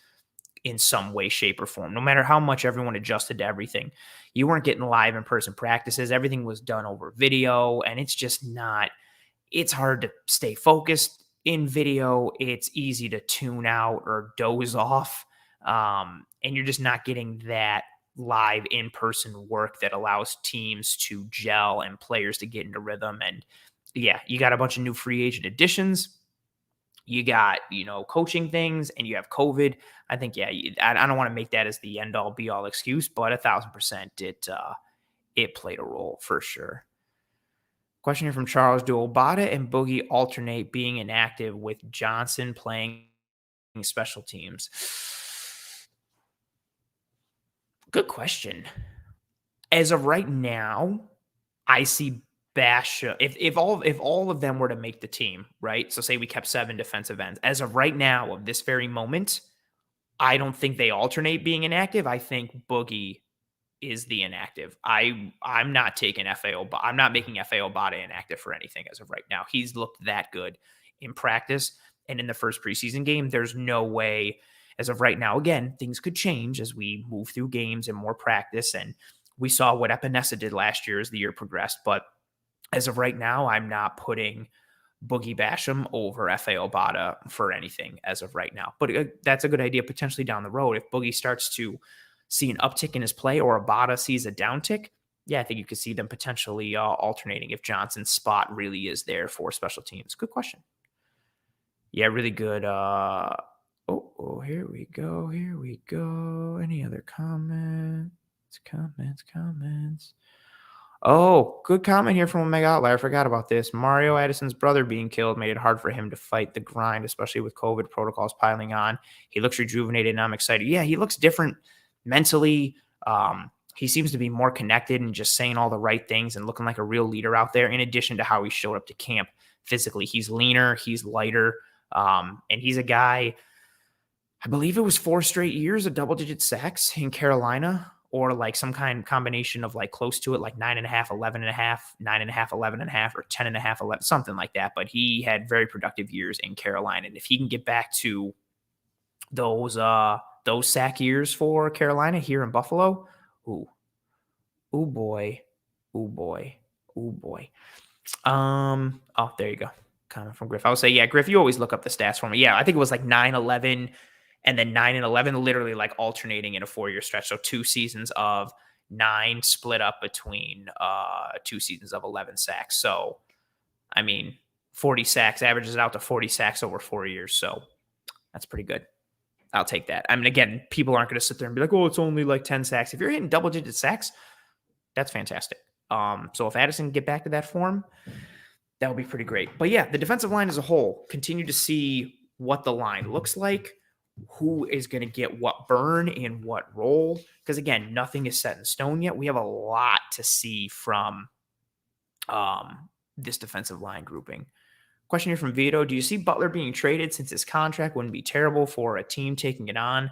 in some way, shape, or form. No matter how much everyone adjusted to everything, you weren't getting live in-person practices. Everything was done over video, and it's hard to stay focused in video. It's easy to tune out or doze off. And you're just not getting that live in-person work that allows teams to gel and players to get into rhythm. And yeah, you got a bunch of new free agent additions. You got, coaching things, and you have COVID. I think, yeah, I don't want to make that as the end all be all excuse, but 1,000% it played a role for sure. Question here from Charles: do Obata and Boogie alternate being inactive with Johnson playing special teams? Good question. As of right now, I see Basham. If all of them were to make the team, right? So say we kept 7 defensive ends. As of right now, of this very moment, I don't think they alternate being inactive. I think Boogie is the inactive. I'm not taking FAO. I'm not making FAO Bada inactive for anything as of right now. He's looked that good in practice and in the first preseason game. There's no way as of right now. Again, things could change as we move through games and more practice. And we saw what Epinesa did last year as the year progressed. But as of right now, I'm not putting Boogie Basham over FAO Bada for anything as of right now. But that's a good idea potentially down the road. If Boogie starts to see an uptick in his play or Abada sees a downtick, yeah, I think you could see them potentially alternating if Johnson's spot really is there for special teams. Good question. Yeah, really good. Here we go. Any other comments? Oh, good comment here from Omega Outlier. I forgot about this. Mario Addison's brother being killed made it hard for him to fight the grind, especially with COVID protocols piling on. He looks rejuvenated, and I'm excited. Yeah, he looks different mentally. He seems to be more connected and just saying all the right things and looking like a real leader out there, in addition to how he showed up to camp physically. He's leaner, he's lighter, and he's a guy, I believe it was 4 straight years of double-digit sacks in Carolina, or like some kind of combination of like close to it, like 9.5, 11.5, 9.5, 11.5, or 10.5, 11, something like that. But he had very productive years in Carolina. And if he can get back to those sack years for Carolina here in Buffalo, ooh boy. Oh, there you go. Comment from Griff. I would say, yeah, Griff, you always look up the stats for me. Yeah, I think it was like 9-11 and then 9 and 11, literally like alternating in a 4-year stretch. So 2 seasons of 9 split up between 2 seasons of 11 sacks. So, 40 sacks averages it out to 40 sacks over 4 years. So that's pretty good. I'll take that. Again, people aren't going to sit there and be like, oh, it's only like 10 sacks. If you're hitting double-digit sacks, that's fantastic. So if Addison get back to that form, that would be pretty great. But yeah, the defensive line as a whole, continue to see what the line looks like, who is going to get what burn in what role. Because again, nothing is set in stone yet. We have a lot to see from this defensive line grouping. Question here from Vito: do you see Butler being traded since his contract wouldn't be terrible for a team taking it on?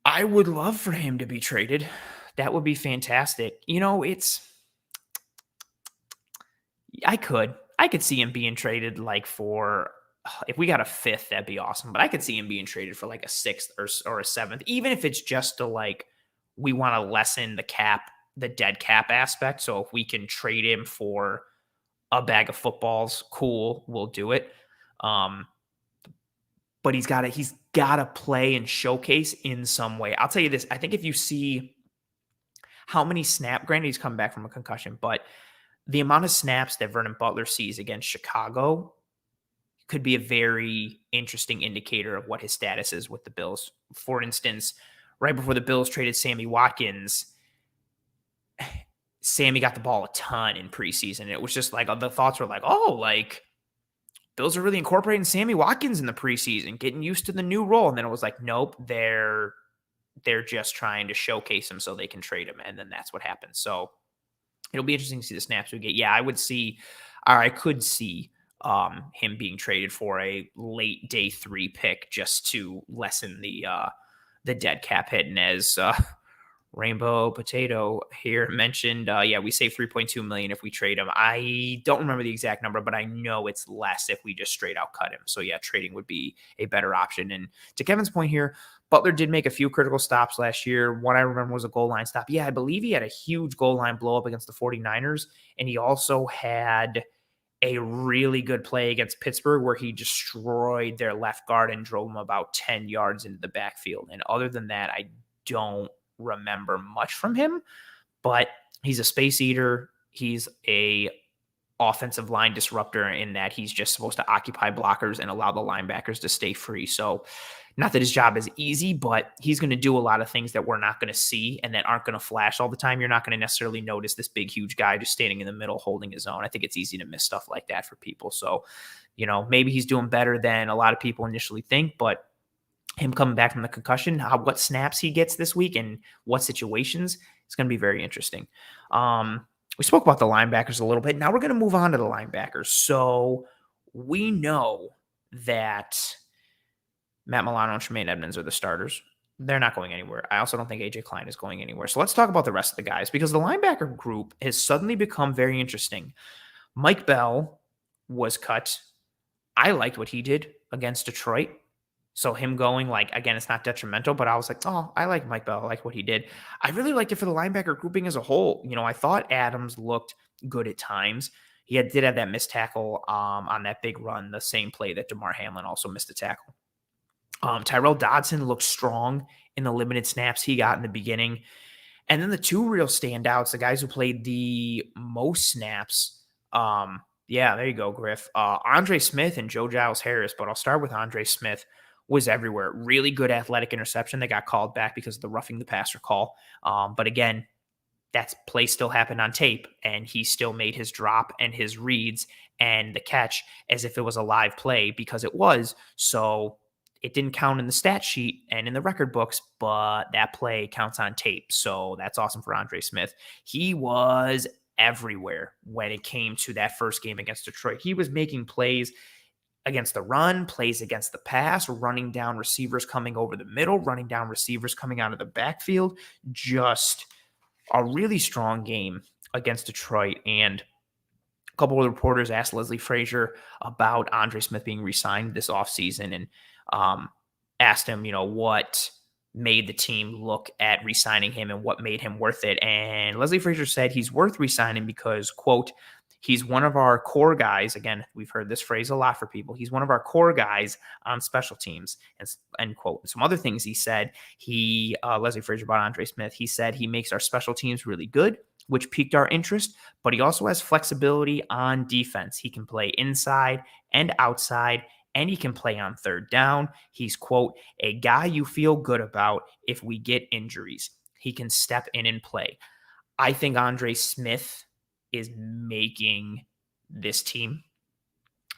I would love for him to be traded. That would be fantastic. I could see him being traded like for, if we got a 5th, that'd be awesome. But I could see him being traded for like a 6th or a 7th, even if it's just to like, we want to lessen the dead cap aspect. So if we can trade him for a bag of footballs, cool, we'll do it. But he's got to play and showcase in some way. I'll tell you this. I think if you see how many granted he's come back from a concussion, but the amount of snaps that Vernon Butler sees against Chicago could be a very interesting indicator of what his status is with the Bills. For instance, right before the Bills traded Sammy Watkins, Sammy got the ball a ton in preseason. It was just like, the thoughts were like, oh, like Bills are really incorporating Sammy Watkins in the preseason, getting used to the new role. And then it was like, nope, they're just trying to showcase him so they can trade him. And then that's what happens. So it'll be interesting to see the snaps we get. Yeah, I could see him being traded for a late day 3 pick just to lessen the the dead cap hit. And as Rainbow Potato here mentioned, we save $3.2 million if we trade him. I don't remember the exact number, but I know it's less if we just straight out cut him. So yeah, trading would be a better option. And to Kevin's point here, Butler did make a few critical stops last year. One I remember was a goal line stop. Yeah, I believe he had a huge goal line blow up against the 49ers. And he also had a really good play against Pittsburgh where he destroyed their left guard and drove him about 10 yards into the backfield. And other than that, I don't remember much from him, but he's a space eater. He's a offensive line disruptor in that he's just supposed to occupy blockers and allow the linebackers to stay free. So not that his job is easy, but he's going to do a lot of things that we're not going to see and that aren't going to flash all the time. You're not going to necessarily notice this big, huge guy just standing in the middle holding his own. I think it's easy to miss stuff like that for people. So, maybe he's doing better than a lot of people initially think, but him coming back from the concussion, what snaps he gets this week and what situations, it's going to be very interesting. We spoke about the linebackers a little bit. Now we're going to move on to the linebackers. So we know that Matt Milano and Tremaine Edmonds are the starters. They're not going anywhere. I also don't think AJ Klein is going anywhere. So let's talk about the rest of the guys because the linebacker group has suddenly become very interesting. Mike Bell was cut. I liked what he did against Detroit. So him going, again, it's not detrimental, but I was like, oh, I like Mike Bell. I like what he did. I really liked it for the linebacker grouping as a whole. I thought Adams looked good at times. He did have that missed tackle on that big run, the same play that DeMar Hamlin also missed a tackle. Tyrell Dodson looked strong in the limited snaps he got in the beginning. And then the two real standouts, the guys who played the most snaps, there you go, Griff. Andre Smith and Giles Harris, but I'll start with Andre Smith. Was everywhere. Really good athletic interception that got called back because of the roughing the passer call. But again, that play still happened on tape, and he still made his drop and his reads and the catch as if it was a live play because it was. So it didn't count in the stat sheet and in the record books, but that play counts on tape. So that's awesome for Andre Smith. He was everywhere when it came to that first game against Detroit. He was making plays against the run, plays against the pass, running down receivers coming over the middle, running down receivers coming out of the backfield. Just a really strong game against Detroit. And a couple of reporters asked Leslie Frazier about Andre Smith being re-signed this offseason and asked him, what made the team look at re-signing him and what made him worth it. And Leslie Frazier said he's worth re-signing because, quote, he's one of our core guys. Again, we've heard this phrase a lot for people. He's one of our core guys on special teams, end quote. Some other things he said, Leslie Frazier about Andre Smith, he said he makes our special teams really good, which piqued our interest, but he also has flexibility on defense. He can play inside and outside, and he can play on third down. He's, quote, a guy you feel good about if we get injuries. He can step in and play. I think Andre Smith is making this team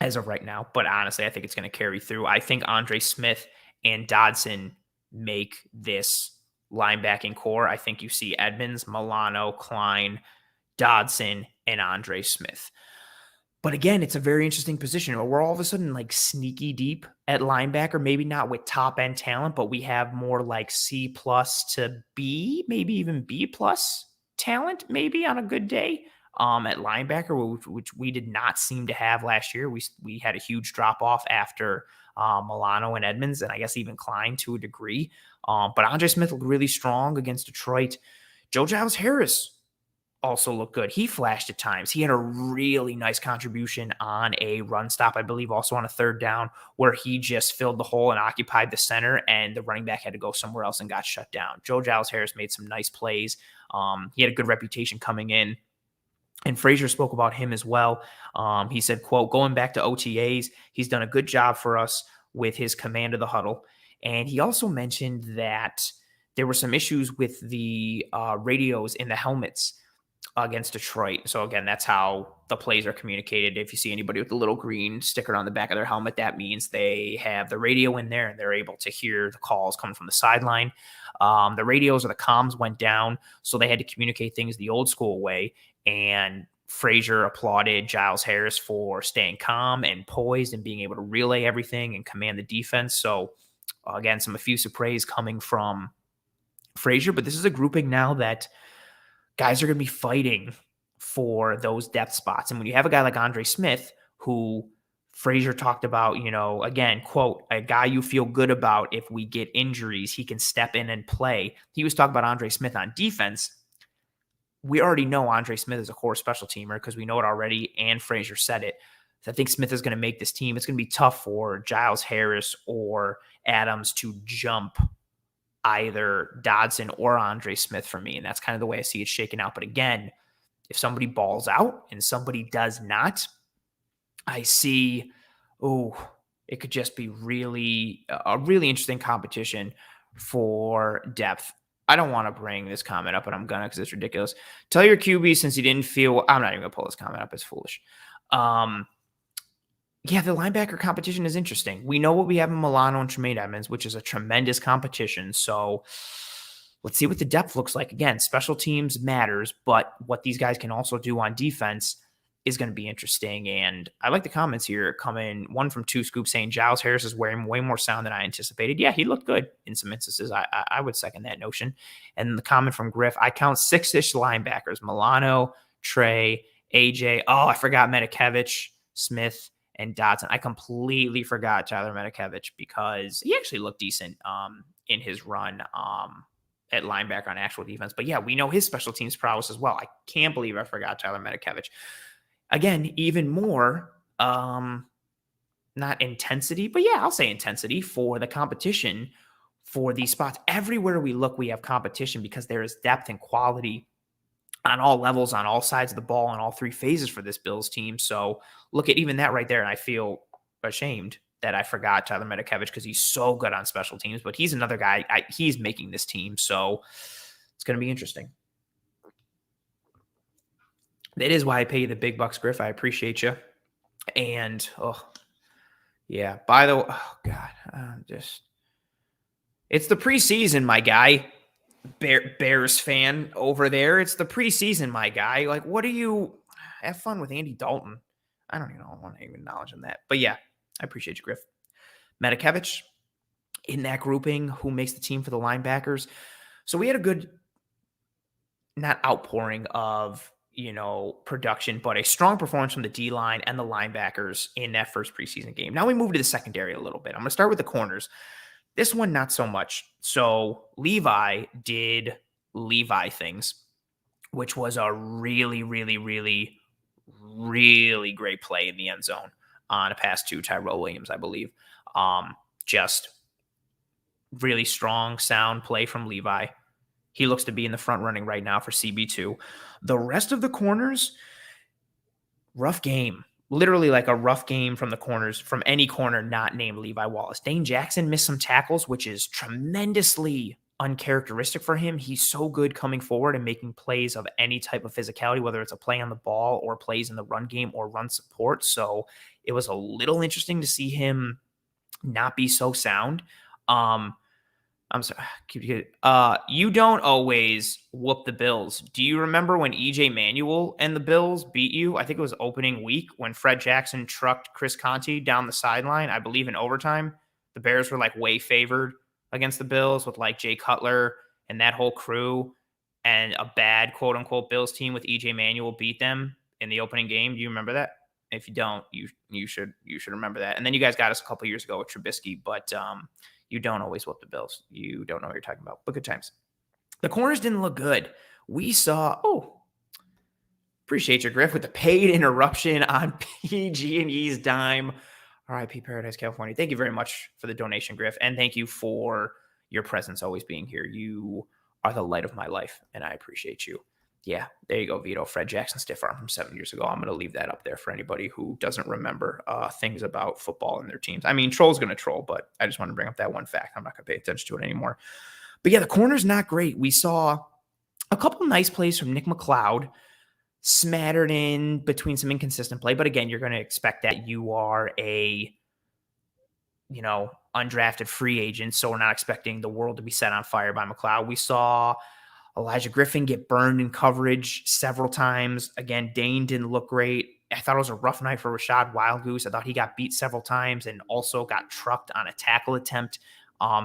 as of right now. But honestly, I think it's going to carry through. I think Andre Smith and Dodson make this linebacking core. I think you see Edmonds, Milano, Klein, Dodson, and Andre Smith. But again, it's a very interesting position. We're all of a sudden sneaky deep at linebacker, maybe not with top end talent, but we have more like C plus to B, maybe even B plus talent, maybe on a good day. At linebacker, which we did not seem to have last year. We had a huge drop off after Milano and Edmonds, and I guess even Klein to a degree. But Andre Smith looked really strong against Detroit. Giles Harris also looked good. He flashed at times. He had a really nice contribution on a run stop, I believe, also on a third down, where he just filled the hole and occupied the center, and the running back had to go somewhere else and got shut down. Giles Harris made some nice plays. He had a good reputation coming in. And Frazier spoke about him as well. He said, quote, going back to OTAs, he's done a good job for us with his command of the huddle. And he also mentioned that there were some issues with the radios in the helmets against Detroit. So again, that's how the plays are communicated. If you see anybody with a little green sticker on the back of their helmet, that means they have the radio in there and they're able to hear the calls coming from the sideline. The radios or the comms went down, so they had to communicate things the old school way. And Frazier applauded Giles Harris for staying calm and poised and being able to relay everything and command the defense. So Again, some effusive praise coming from Frazier, but this is a grouping now that guys are going to be fighting for those depth spots. And when you have a guy like Andre Smith, who Frazier talked about, again, quote, a guy you feel good about if we get injuries, he can step in and play. He was talking about Andre Smith on defense. We already know Andre Smith is a core special teamer because we know it already, and Frazier said it. I think Smith is going to make this team. It's going to be tough for Giles Harris or Adams to jump either Dodson or Andre Smith for me. And that's kind of the way I see it shaking out. But again, if somebody balls out and somebody does not, I see, it could just be a really interesting competition for depth. I don't want to bring this comment up, but I'm gonna because it's ridiculous. Tell your QB since he didn't feel. I'm not even gonna pull this comment up. It's foolish. Yeah, the linebacker competition is interesting. We know what we have in Milano and Tremaine Edmonds, which is a tremendous competition. So let's see what the depth looks like. Again, special teams matters, but what these guys can also do on defense is going to be interesting. And I like the comments here coming, one from Two Scoop saying Giles Harris is wearing way more sound than I anticipated. Yeah, he looked good in some instances. I would second that notion. And the comment from Griff, I count 6-ish linebackers: Milano, Trey, AJ. Oh, I forgot Metakevich, Smith, and Dodson. I completely forgot Tyler Metakevich because he actually looked decent in his run at linebacker on actual defense. But yeah, we know his special teams prowess as well. I can't believe I forgot Tyler Metakevich. Again, even more, not intensity, but yeah, I'll say intensity for the competition for these spots. Everywhere we look, we have competition because there is depth and quality on all levels, on all sides of the ball, on all three phases for this Bills team. So look at even that right there, and I feel ashamed that I forgot Tyler Metakevich because he's so good on special teams, but he's another guy. He's making this team, so it's going to be interesting. That is why I pay you the big bucks, Griff. I appreciate you. And, yeah, by the way, it's the preseason, my guy. Bears fan over there. It's the preseason, my guy. Like, what do you have fun with Andy Dalton? I don't even know. I want to even acknowledge him that. But yeah, I appreciate you, Griff. Metakevich in that grouping, who makes the team for the linebackers. So we had a good, not outpouring of, production, but a strong performance from the D-line and the linebackers in that first preseason game. Now we move to the secondary a little bit. I'm going to start with the corners. This one, not so much. So Levi did Levi things, which was a really, really, really, really great play in the end zone on a pass to Tyrell Williams, I believe. Just really strong, sound play from Levi. He looks to be in the front running right now for CB2. The rest of the corners, rough game. Literally like a rough game from the corners, from any corner not named Levi Wallace. Dane Jackson missed some tackles, which is tremendously uncharacteristic for him. He's so good coming forward and making plays of any type of physicality, whether it's a play on the ball or plays in the run game or run support. So it was a little interesting to see him not be so sound. I'm sorry. You don't always whoop the Bills. Do you remember when EJ Manuel and the Bills beat you? I think it was opening week when Fred Jackson trucked Chris Conte down the sideline, I believe in overtime. The Bears were like way favored against the Bills with like Jay Cutler and that whole crew, and a bad quote unquote Bills team with EJ Manuel beat them in the opening game. Do you remember that? If you don't, you should remember that. And then you guys got us a couple years ago with Trubisky, but you don't always whoop the Bills. You don't know what you're talking about, but good times. The corners didn't look good. We saw, appreciate your Griff with the paid interruption on PG&E's dime. RIP Paradise, California. Thank you very much for the donation, Griff. And thank you for your presence always being here. You are the light of my life, and I appreciate you. Yeah, there you go, Vito. Fred Jackson stiff arm from 7 years ago. I'm going to leave that up there for anybody who doesn't remember things about football and their teams. I mean, troll's going to troll, but I just want to bring up that one fact. I'm not going to pay attention to it anymore. But yeah, the corner's not great. We saw a couple nice plays from Nick McLeod smattered in between some inconsistent play. But again, you're going to expect that. You are a, undrafted free agent, so we're not expecting the world to be set on fire by McLeod. We saw Elijah Griffin get burned in coverage several times. Again, Dane didn't look great. I thought it was a rough night for Rashad Wildgoose. I thought he got beat several times and also got trucked on a tackle attempt.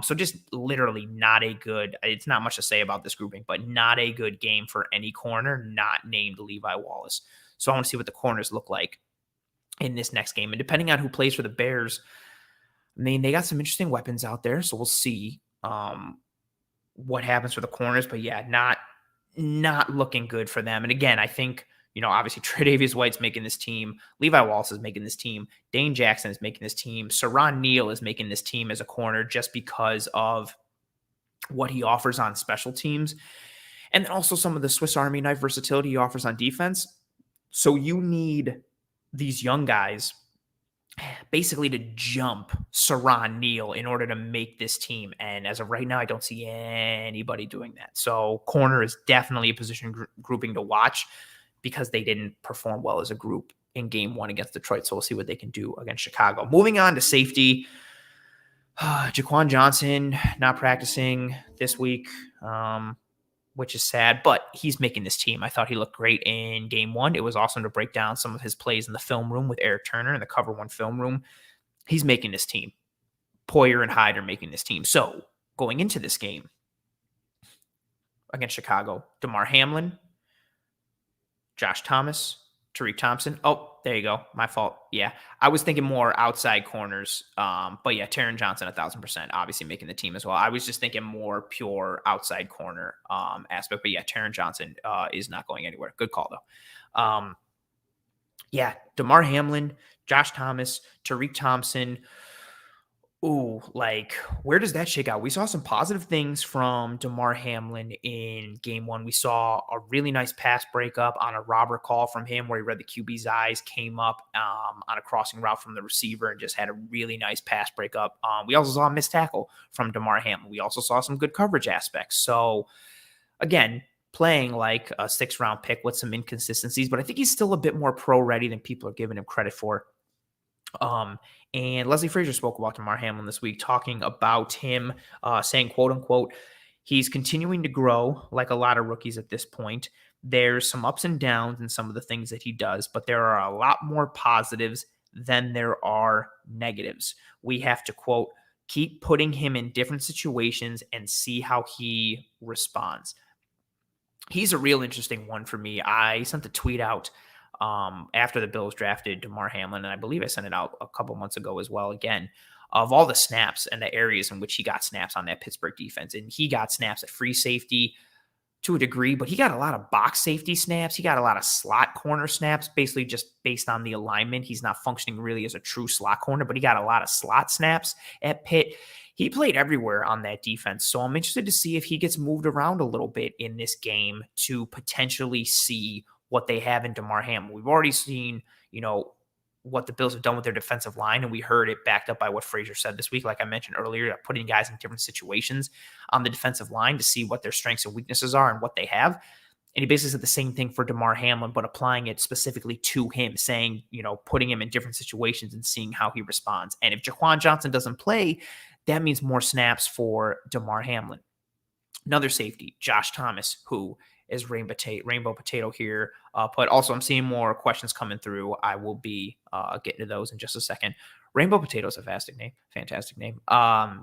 So just literally not a good, it's not much to say about this grouping, but not a good game for any corner not named Levi Wallace. So I want to see what the corners look like in this next game. And depending on who plays for the Bears, I mean, they got some interesting weapons out there. So we'll see what happens for the corners. But yeah, not looking good for them. And again, I think, obviously Tre'Davious White's making this team. Levi Wallace is making this team. Dane Jackson is making this team. Saron Neal is making this team as a corner just because of what he offers on special teams. And then also some of the Swiss Army knife versatility he offers on defense. So you need these young guys basically to jump Saron Neal in order to make this team. And as of right now, I don't see anybody doing that. So corner is definitely a position grouping to watch because they didn't perform well as a group in game 1 against Detroit. So we'll see what they can do against Chicago. Moving on to safety, Jaquan Johnson not practicing this week, which is sad, but he's making this team. I thought he looked great in game 1. It was awesome to break down some of his plays in the film room with Eric Turner in the Cover 1 film room. He's making this team. Poyer and Hyde are making this team. So going into this game against Chicago, Damar Hamlin, Josh Thomas, Tariq Thompson. Oh, there you go. My fault. Yeah. I was thinking more outside corners. But yeah, Taron Johnson, 1,000%, obviously making the team as well. I was just thinking more pure outside corner aspect. But yeah, Taron Johnson is not going anywhere. Good call, though. Yeah, Damar Hamlin, Josh Thomas, Tariq Thompson. Ooh, where does that shake out? We saw some positive things from Damar Hamlin in game 1. We saw a really nice pass breakup on a robber call from him where he read the QB's eyes, came up on a crossing route from the receiver and just had a really nice pass breakup. We also saw a missed tackle from Damar Hamlin. We also saw some good coverage aspects. So, again, playing like a 6th-round pick with some inconsistencies, but I think he's still a bit more pro-ready than people are giving him credit for. And Leslie Frazier spoke about Damar Hamlin this week, talking about him saying, quote unquote, he's continuing to grow like a lot of rookies at this point. There's some ups and downs in some of the things that he does, but there are a lot more positives than there are negatives. We have to, quote, keep putting him in different situations and see how he responds. He's a real interesting one for me. I sent the tweet out after the Bills drafted Damar Hamlin, and I believe I sent it out a couple months ago as well, again, of all the snaps and the areas in which he got snaps on that Pittsburgh defense. And he got snaps at free safety to a degree, but he got a lot of box safety snaps. He got a lot of slot corner snaps, basically just based on the alignment. He's not functioning really as a true slot corner, but he got a lot of slot snaps at Pitt. He played everywhere on that defense. So I'm interested to see if he gets moved around a little bit in this game to potentially see what they have in Damar Hamlin. We've already seen, what the Bills have done with their defensive line, and we heard it backed up by what Frazier said this week. Like I mentioned earlier, putting guys in different situations on the defensive line to see what their strengths and weaknesses are and what they have. And he basically said the same thing for Damar Hamlin, but applying it specifically to him, saying, putting him in different situations and seeing how he responds. And if Jaquan Johnson doesn't play, that means more snaps for Damar Hamlin. Another safety, Josh Thomas, who is Rainbow Potato here. But also I'm seeing more questions coming through. I will be getting to those in just a second. Rainbow Potato is a fantastic name.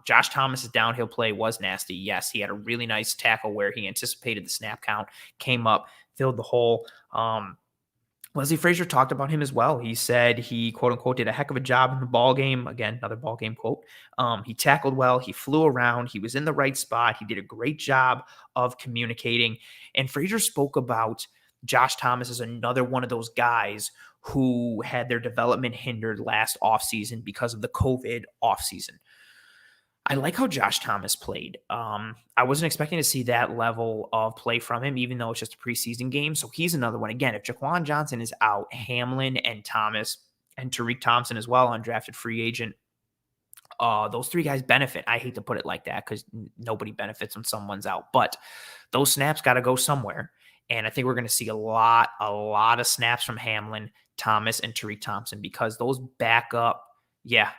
Josh Thomas's downhill play was nasty. Yes, he had a really nice tackle where he anticipated the snap count, came up, filled the hole. Leslie Frazier talked about him as well. He said he, quote unquote, did a heck of a job in the ball game. Again, another ball game quote. He tackled well. He flew around. He was in the right spot. He did a great job of communicating. And Frazier spoke about Josh Thomas as another one of those guys who had their development hindered last offseason because of the COVID offseason. I like how Josh Thomas played. I wasn't expecting to see that level of play from him, even though it's just a preseason game. So he's another one. Again, if Jaquan Johnson is out, Hamlin and Thomas and Tariq Thompson as well, undrafted free agent, those 3 guys benefit. I hate to put it like that because nobody benefits when someone's out. But those snaps got to go somewhere. And I think we're going to see a lot of snaps from Hamlin, Thomas, and Tariq Thompson because those back up. Yeah,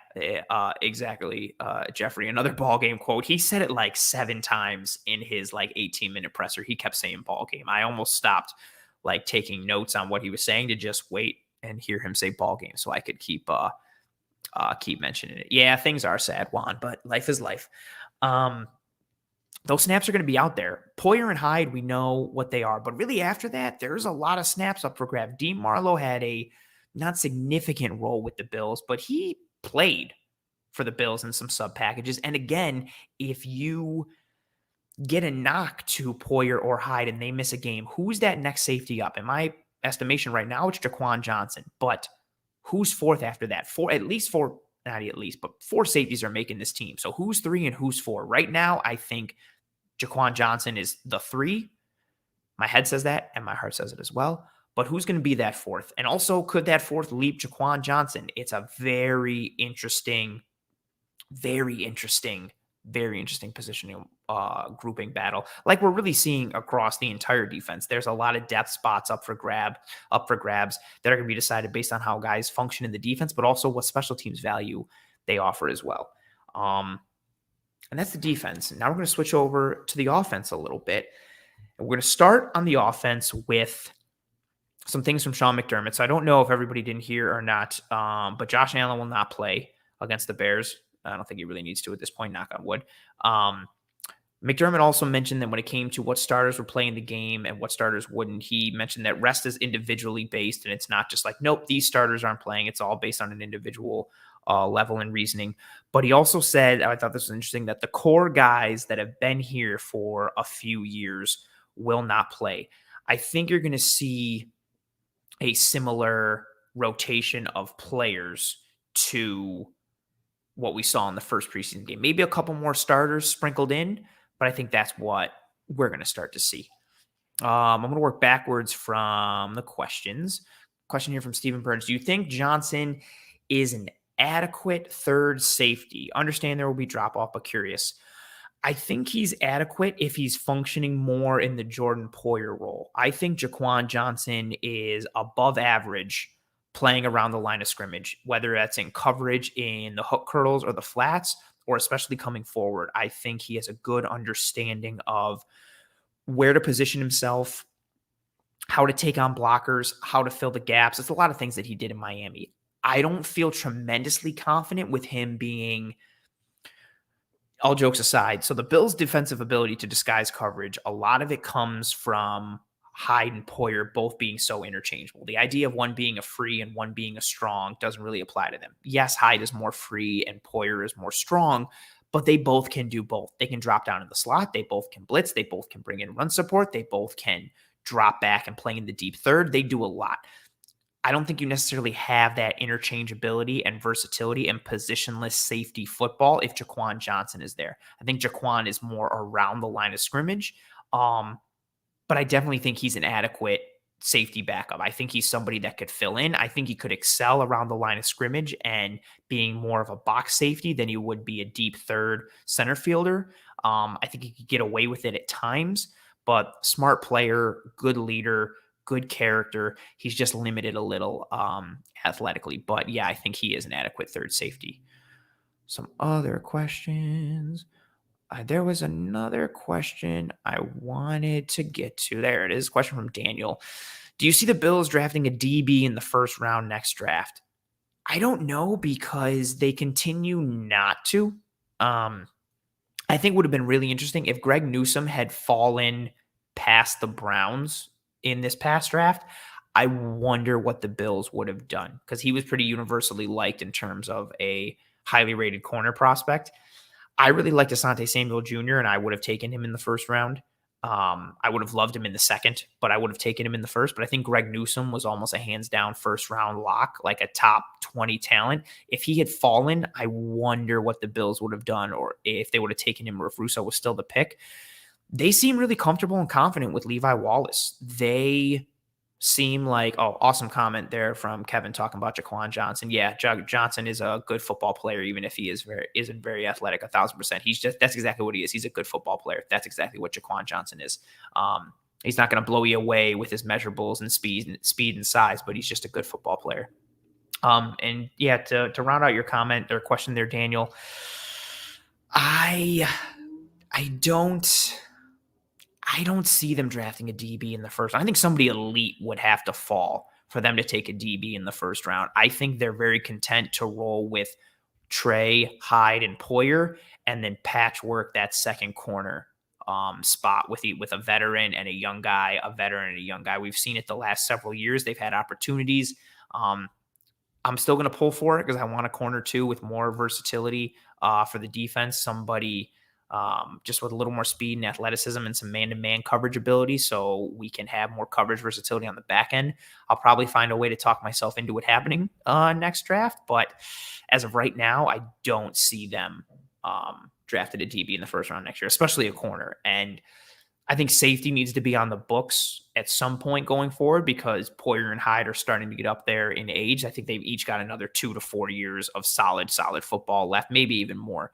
exactly. Jeffrey, another ball game quote. He said it like 7 times in his 18-minute presser. He kept saying ball game. I almost stopped taking notes on what he was saying to just wait and hear him say ball game so I could keep mentioning it. Yeah, things are sad, Juan, but life is life. Those snaps are going to be out there. Poyer and Hyde, we know what they are. But really after that, there's a lot of snaps up for grab. Dean Marlowe had a not significant role with the Bills, but he played for the Bills in some sub packages. And again, if you get a knock to Poyer or Hyde and they miss a game, who's that next safety up? In my estimation right now, it's Jaquan Johnson. But who's fourth after that? Not at least, but four safeties are making this team. So who's three and who's four? Right now, I think Jaquan Johnson is the three. My head says that, and my heart says it as well. But who's going to be that fourth? And also, could that fourth leap Jaquan Johnson? It's a very interesting positioning grouping battle, like we're really seeing across the entire defense. There's a lot of depth spots up for grabs that are going to be decided based on how guys function in the defense, but also what special teams value they offer as well. And that's the defense. Now we're going to switch over to the offense a little bit. And we're going to start on the offense with some things from Sean McDermott. So I don't know if everybody didn't hear or not, but Josh Allen will not play against the Bears. I don't think he really needs to at this point, knock on wood. McDermott also mentioned that when it came to what starters were playing the game and what starters wouldn't, he mentioned that rest is individually based, and it's not just like, nope, these starters aren't playing. It's all based on an individual level and reasoning. But he also said, I thought this was interesting, that the core guys that have been here for a few years will not play. I think you're going to see a similar rotation of players to what we saw in the first preseason game. Maybe a couple more starters sprinkled in, but I think that's what we're going to start to see. I'm going to work backwards from the questions. Question here from Stephen Burns. Do you think Johnson is an adequate third safety? Understand there will be drop-off, but curious. I think he's adequate if he's functioning more in the Jordan Poyer role. I think Jaquan Johnson is above average playing around the line of scrimmage, whether that's in coverage in the hook curls or the flats, or especially coming forward. I think he has a good understanding of where to position himself, how to take on blockers, how to fill the gaps. It's a lot of things that he did in Miami. I don't feel tremendously confident with him being, all jokes aside, so the Bills' defensive ability to disguise coverage, a lot of it comes from Hyde and Poyer both being so interchangeable. The idea of one being a free and one being a strong doesn't really apply to them. Yes, Hyde is more free and Poyer is more strong, but they both can do both. They can drop down in the slot. They both can blitz. They both can bring in run support. They both can drop back and play in the deep third. They do a lot. I don't think you necessarily have that interchangeability and versatility and positionless safety football if Jaquan Johnson is there. I think Jaquan is more around the line of scrimmage. But I definitely think he's an adequate safety backup. I think he's somebody that could fill in. I think he could excel around the line of scrimmage and being more of a box safety than he would be a deep third center fielder. I think he could get away with it at times, but smart player, good leader, good character. He's just limited a little athletically. But yeah, I think he is an adequate third safety. Some other questions. There was another question I wanted to get to. There it is. Question from Daniel. Do you see the Bills drafting a DB in the first round next draft? I don't know because they continue not to. I think it would have been really interesting if Greg Newsome had fallen past the Browns in this past draft. I wonder what the Bills would have done because he was pretty universally liked in terms of a highly rated corner prospect. I really liked Asante Samuel Jr., and I would have taken him in the first round. I would have loved him in the second, but I would have taken him in the first. But I think Greg Newsome was almost a hands-down first-round lock, like a top 20 talent. If he had fallen, I wonder what the Bills would have done, or if they would have taken him, or if Russo was still the pick. They seem really comfortable and confident with Levi Wallace. They seem like, awesome comment there from Kevin talking about Jaquan Johnson. Yeah, Johnson is a good football player, even if he isn't very athletic, 1,000%. That's exactly what he is. He's a good football player. That's exactly what Jaquan Johnson is. He's not going to blow you away with his measurables and speed and size, but he's just a good football player. And yeah, to round out your comment or question there, Daniel, I don't see them drafting a DB in the first round. I think somebody elite would have to fall for them to take a DB in the first round. I think they're very content to roll with Trey, Hyde, and Poyer, and then patchwork that second corner spot with a veteran and a young guy, a veteran and a young guy. We've seen it the last several years. They've had opportunities. I'm still going to pull for it because I want a corner too with more versatility for the defense. Somebody just with a little more speed and athleticism and some man-to-man coverage ability so we can have more coverage versatility on the back end. I'll probably find a way to talk myself into it happening next draft. But as of right now, I don't see them drafted a DB in the first round next year, especially a corner. And I think safety needs to be on the books at some point going forward because Poyer and Hyde are starting to get up there in age. I think they've each got another 2 to 4 years of solid football left, maybe even more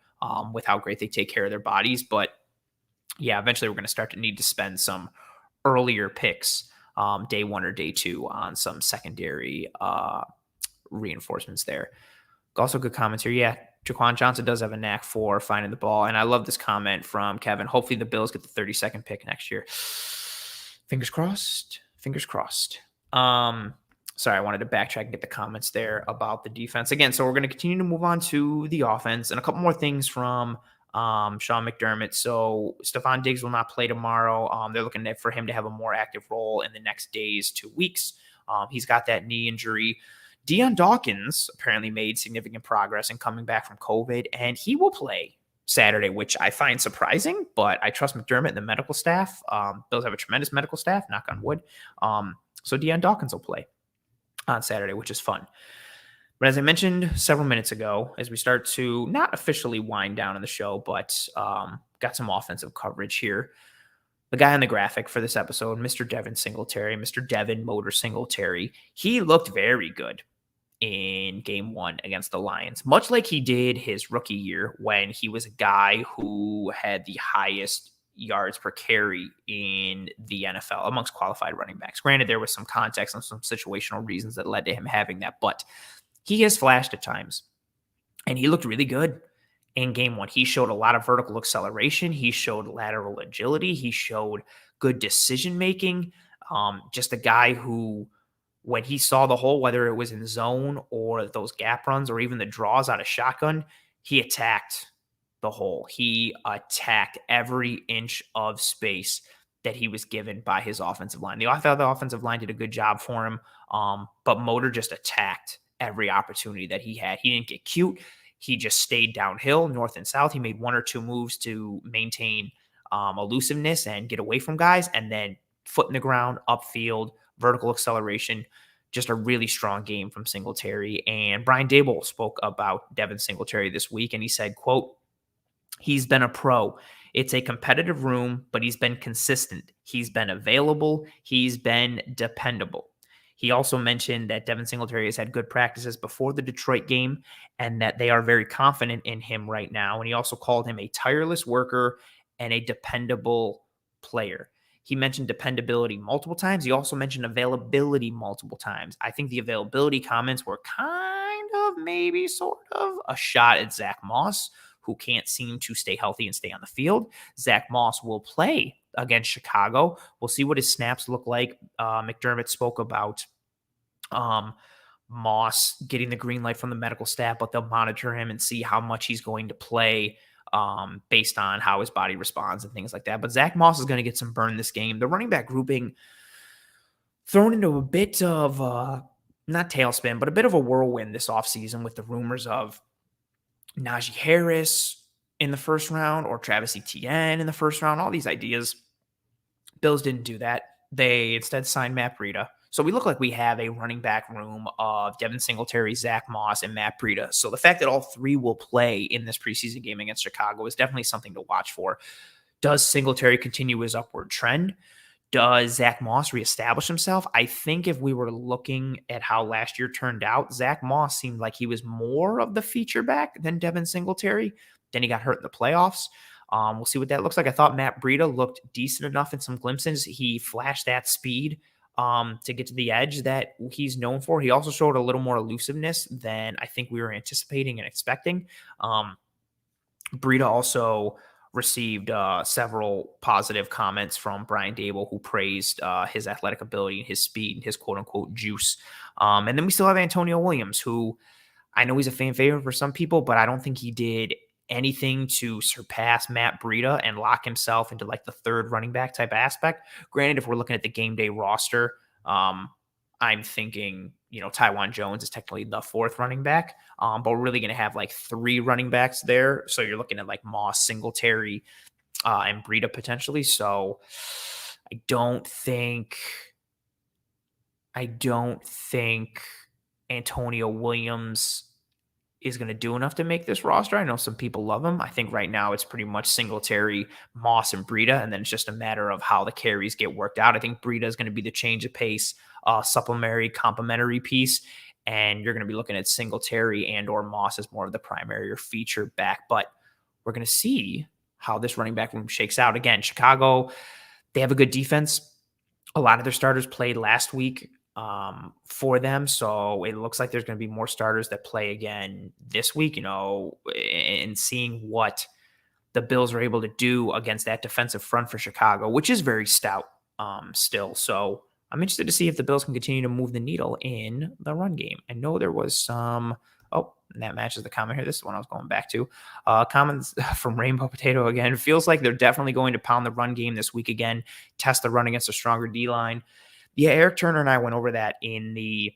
with how great they take care of their bodies. But yeah, eventually we're going to start to need to spend some earlier picks, day 1 or day 2, on some secondary reinforcements there. Also good comments here. Yeah, Jaquan Johnson does have a knack for finding the ball. And I love this comment from Kevin. Hopefully the Bills get the 32nd pick next year. Fingers crossed. Fingers crossed. Sorry, I wanted to backtrack and get the comments there about the defense. Again, so we're going to continue to move on to the offense. And a couple more things from Sean McDermott. So Stephon Diggs will not play tomorrow. They're looking for him to have a more active role in the next days to weeks. He's got that knee injury. Dawkins apparently made significant progress in coming back from COVID, and he will play Saturday, which I find surprising, but I trust McDermott and the medical staff. Bills have a tremendous medical staff, knock on wood. So Dawkins will play on Saturday, which is fun. But as I mentioned several minutes ago, as we start to not officially wind down in the show, but got some offensive coverage here, the guy on the graphic for this episode, Mr. Devin Singletary, Mr. Devin Motor Singletary, he looked very good in game 1 against the Lions, much like he did his rookie year when he was a guy who had the highest yards per carry in the NFL amongst qualified running backs. Granted, there was some context and some situational reasons that led to him having that, but he has flashed at times, and he looked really good in game 1. He showed a lot of vertical acceleration. He showed lateral agility. He showed good decision-making. Just a guy who, when he saw the hole, whether it was in zone or those gap runs or even the draws out of shotgun, he attacked the hole. He attacked every inch of space that he was given by his offensive line. The offensive line did a good job for him, but Motor just attacked every opportunity that he had. He didn't get cute. He just stayed downhill, north and south. He made 1 or 2 moves to maintain elusiveness and get away from guys, and then foot in the ground, upfield, vertical acceleration. Just a really strong game from Singletary. And Brian Daboll spoke about Devin Singletary this week, and he said, quote, "He's been a pro. It's a competitive room, but he's been consistent. He's been available. He's been dependable." He also mentioned that Devin Singletary has had good practices before the Detroit game and that they are very confident in him right now. And he also called him a tireless worker and a dependable player. He mentioned dependability multiple times. He also mentioned availability multiple times. I think the availability comments were kind of maybe sort of a shot at Zach Moss, who can't seem to stay healthy and stay on the field. Zach Moss will play against Chicago. We'll see what his snaps look like. McDermott spoke about Moss getting the green light from the medical staff, but they'll monitor him and see how much he's going to play based on how his body responds and things like that. But Zach Moss is going to get some burn this game. The running back grouping thrown into a bit of, not tailspin, but a bit of a whirlwind this offseason with the rumors of Najee Harris in the first round or Travis Etienne in the first round, all these ideas. Bills didn't do that. They instead signed Matt Breida. So we look like we have a running back room of Devin Singletary, Zach Moss, and Matt Breida. So the fact that all 3 will play in this preseason game against Chicago is definitely something to watch for. Does Singletary continue his upward trend? Does Zach Moss reestablish himself? I think if we were looking at how last year turned out, Zach Moss seemed like he was more of the feature back than Devin Singletary. Then he got hurt in the playoffs. We'll see what that looks like. I thought Matt Breida looked decent enough in some glimpses. He flashed that speed to get to the edge that he's known for. He also showed a little more elusiveness than I think we were anticipating and expecting. Breida also received several positive comments from Brian Daboll, who praised his athletic ability and his speed and his quote-unquote juice. And then we still have Antonio Williams, who I know he's a fan favorite for some people, but I don't think he did anything to surpass Matt Breida and lock himself into like the third running back type aspect. Granted, if we're looking at the game day roster, I'm thinking, Taiwan Jones is technically the fourth running back, but we're really going to have like three running backs there. So you're looking at like Moss, Singletary, and Breida potentially. So I don't think Antonio Williams is going to do enough to make this roster. I know some people love him. I think right now it's pretty much Singletary, Moss, and Breida, and then it's just a matter of how the carries get worked out. I think Breida is going to be the change of pace, supplementary, complementary piece, and you're going to be looking at Singletary and or Moss as more of the primary or feature back. But we're going to see how this running back room shakes out. Again, Chicago, they have a good defense. A lot of their starters played last week for them. So it looks like there's going to be more starters that play again this week, and seeing what the Bills are able to do against that defensive front for Chicago, which is very stout still. So I'm interested to see if the Bills can continue to move the needle in the run game. I know there was some, and that matches the comment here. This is one I was going back to. Comments from Rainbow Potato again. Feels like they're definitely going to pound the run game this week again, test the run against a stronger D-line. Yeah, Eric Turner and I went over that in the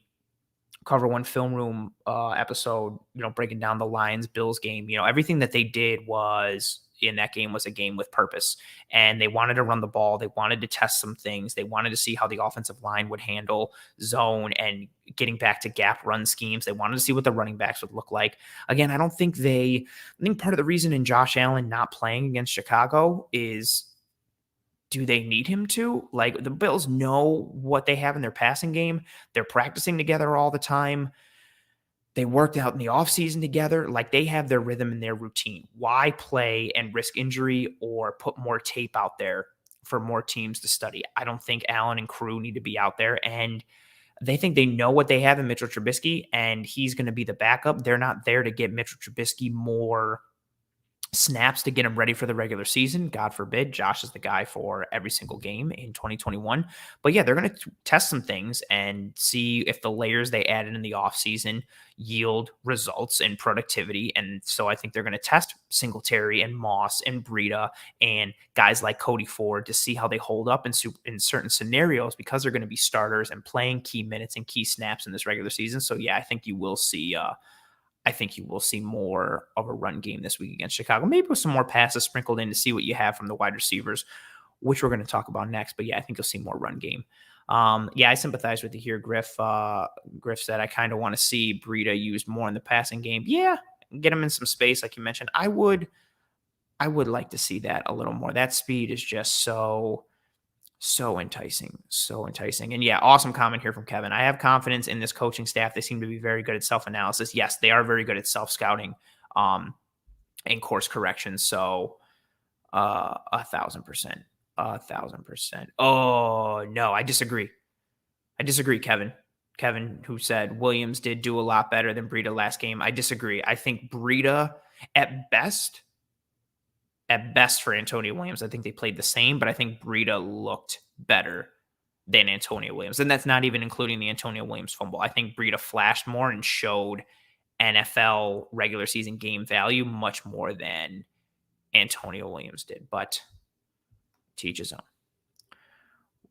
Cover One Film Room episode, breaking down the Lions-Bills game. Everything that they did was in that game was a game with purpose. And they wanted to run the ball. They wanted to test some things. They wanted to see how the offensive line would handle zone and getting back to gap run schemes. They wanted to see what the running backs would look like. Again, I think part of the reason in Josh Allen not playing against Chicago is, do they need him to? Like, the Bills know what they have in their passing game. They're practicing together all the time. They worked out in the offseason together. Like, they have their rhythm and their routine. Why play and risk injury or put more tape out there for more teams to study? I don't think Allen and crew need to be out there. And they think they know what they have in Mitchell Trubisky, and he's going to be the backup. They're not there to get Mitchell Trubisky more snaps to get him ready for the regular season. God forbid. Josh is the guy for every single game in 2021. But yeah, they're going to test some things and see if the layers they added in the offseason yield results and productivity. And so I think they're going to test Singletary and Moss and Breida and guys like Cody Ford to see how they hold up in certain scenarios, because they're going to be starters and playing key minutes and key snaps in this regular season. So yeah, I think you will see more of a run game this week against Chicago, maybe with some more passes sprinkled in to see what you have from the wide receivers, which we're going to talk about next. But yeah, I think you'll see more run game. I sympathize with you here, Griff. Griff said, I kind of want to see Breida used more in the passing game. Yeah, get him in some space, like you mentioned. I would like to see that a little more. That speed is just so enticing. And yeah, awesome comment here from Kevin. I have confidence in this coaching staff. They seem to be very good at self-analysis. Yes, they are very good at self-scouting and course correction. So 1,000%. Oh no, I disagree, Kevin. Kevin, who said Williams did do a lot better than Breida last game. I disagree. I think Breida at best for Antonio Williams, I think they played the same, but I think Breida looked better than Antonio Williams. And that's not even including the Antonio Williams fumble. I think Breida flashed more and showed NFL regular season game value much more than Antonio Williams did. But teach his own.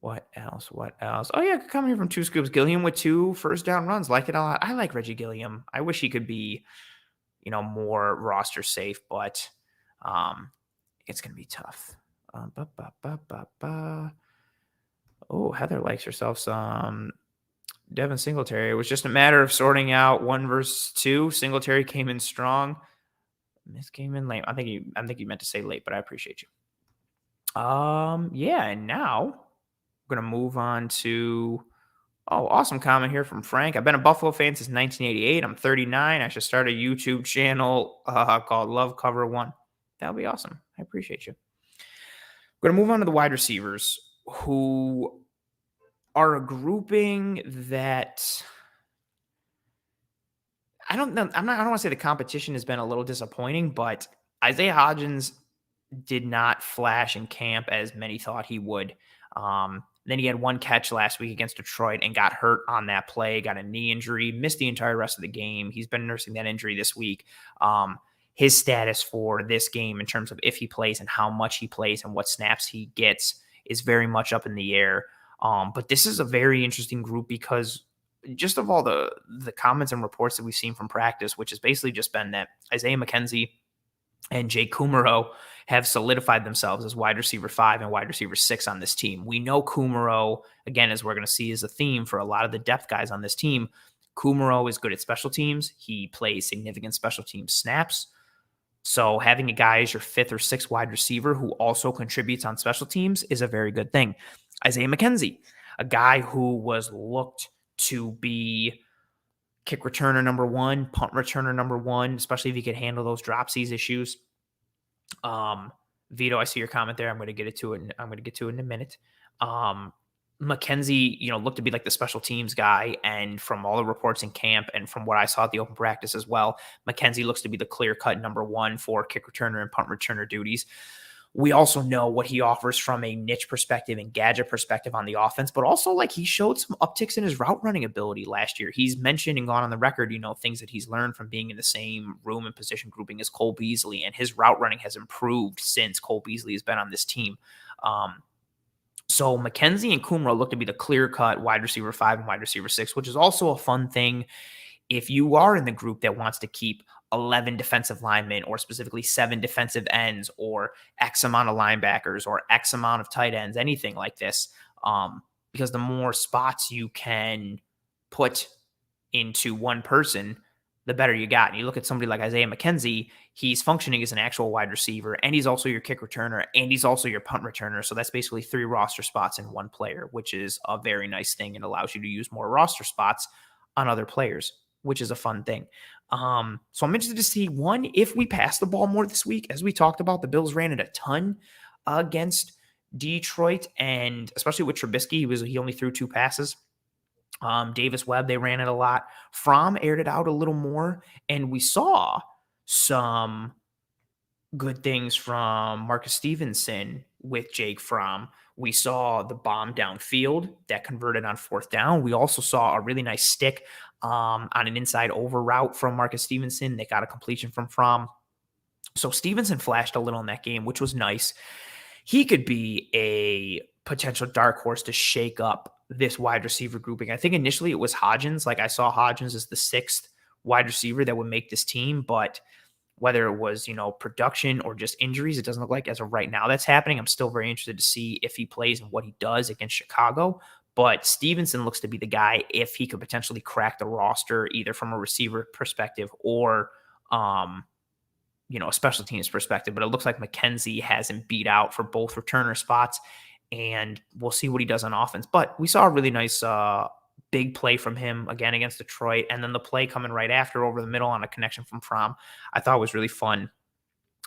What else? Oh, yeah, coming here from Two Scoops. Gilliam with 2 first down runs. Like it a lot. I like Reggie Gilliam. I wish he could be, more roster safe, but it's going to be tough. Oh, Heather likes herself some Devin Singletary. It was just a matter of sorting out 1 versus 2. Singletary came in strong. Miss came in late. I think you meant to say late, but I appreciate you. And now we're going to move on to awesome comment here from Frank. I've been a Buffalo fan since 1988. I'm 39. I should start a YouTube channel called Love Cover One. That would be awesome. I appreciate you. We're going to move on to the wide receivers, who are a grouping that I don't know. I don't want to say the competition has been a little disappointing, but Isaiah Hodgins did not flash in camp as many thought he would. Then he had one catch last week against Detroit and got hurt on that play, got a knee injury, missed the entire rest of the game. He's been nursing that injury this week. His status for this game in terms of if he plays and how much he plays and what snaps he gets is very much up in the air. But this is a very interesting group because just of all the comments and reports that we've seen from practice, which has basically just been that Isaiah McKenzie and Jake Kumerow have solidified themselves as wide receiver 5 and wide receiver 6 on this team. We know Kumerow, again, as we're going to see, is a theme for a lot of the depth guys on this team. Kumerow is good at special teams. He plays significant special team snaps. So having a guy as your 5th or 6th wide receiver who also contributes on special teams is a very good thing. Isaiah McKenzie, a guy who was looked to be kick returner number 1, punt returner number 1, especially if he could handle those dropsies issues. Vito, I see your comment there. I'm going to get to it in a minute. McKenzie, looked to be like the special teams guy, and from all the reports in camp and from what I saw at the open practice as well, McKenzie looks to be the clear-cut number 1 for kick returner and punt returner duties. We also know what he offers from a niche perspective and gadget perspective on the offense, but also like he showed some upticks in his route running ability last year. He's mentioned and gone on the record, things that he's learned from being in the same room and position grouping as Cole Beasley, and his route running has improved since Cole Beasley has been on this team. So McKenzie and Kumerow look to be the clear-cut wide receiver 5 and wide receiver 6, which is also a fun thing if you are in the group that wants to keep 11 defensive linemen or specifically 7 defensive ends or X amount of linebackers or X amount of tight ends, anything like this, because the more spots you can put into one person, the better you got. And you look at somebody like Isaiah McKenzie, he's functioning as an actual wide receiver, and he's also your kick returner, and he's also your punt returner. So that's basically 3 roster spots in one player, which is a very nice thing and allows you to use more roster spots on other players, which is a fun thing. So I'm interested to see, one, if we pass the ball more this week. As we talked about, the Bills ran it a ton against Detroit, and especially with Trubisky, he only threw 2 passes. Davis Webb, they ran it a lot. Fromm aired it out a little more, and we saw some good things from Marcus Stevenson with Jake Fromm. We saw the bomb downfield that converted on 4th down. We also saw a really nice stick on an inside over route from Marcus Stevenson that got a completion from Fromm. So Stevenson flashed a little in that game, which was nice. He could be a potential dark horse to shake up this wide receiver grouping. I think initially it was Hodgins. Like I saw Hodgins as the 6th wide receiver that would make this team, but whether it was, production or just injuries, it doesn't look like as of right now that's happening. I'm still very interested to see if he plays and what he does against Chicago. But Stevenson looks to be the guy if he could potentially crack the roster, either from a receiver perspective or, a special teams perspective. But it looks like McKenzie has him beat out for both returner spots, and we'll see what he does on offense. But we saw a really nice big play from him again against Detroit, and then the play coming right after over the middle on a connection from Fromm, I thought was really fun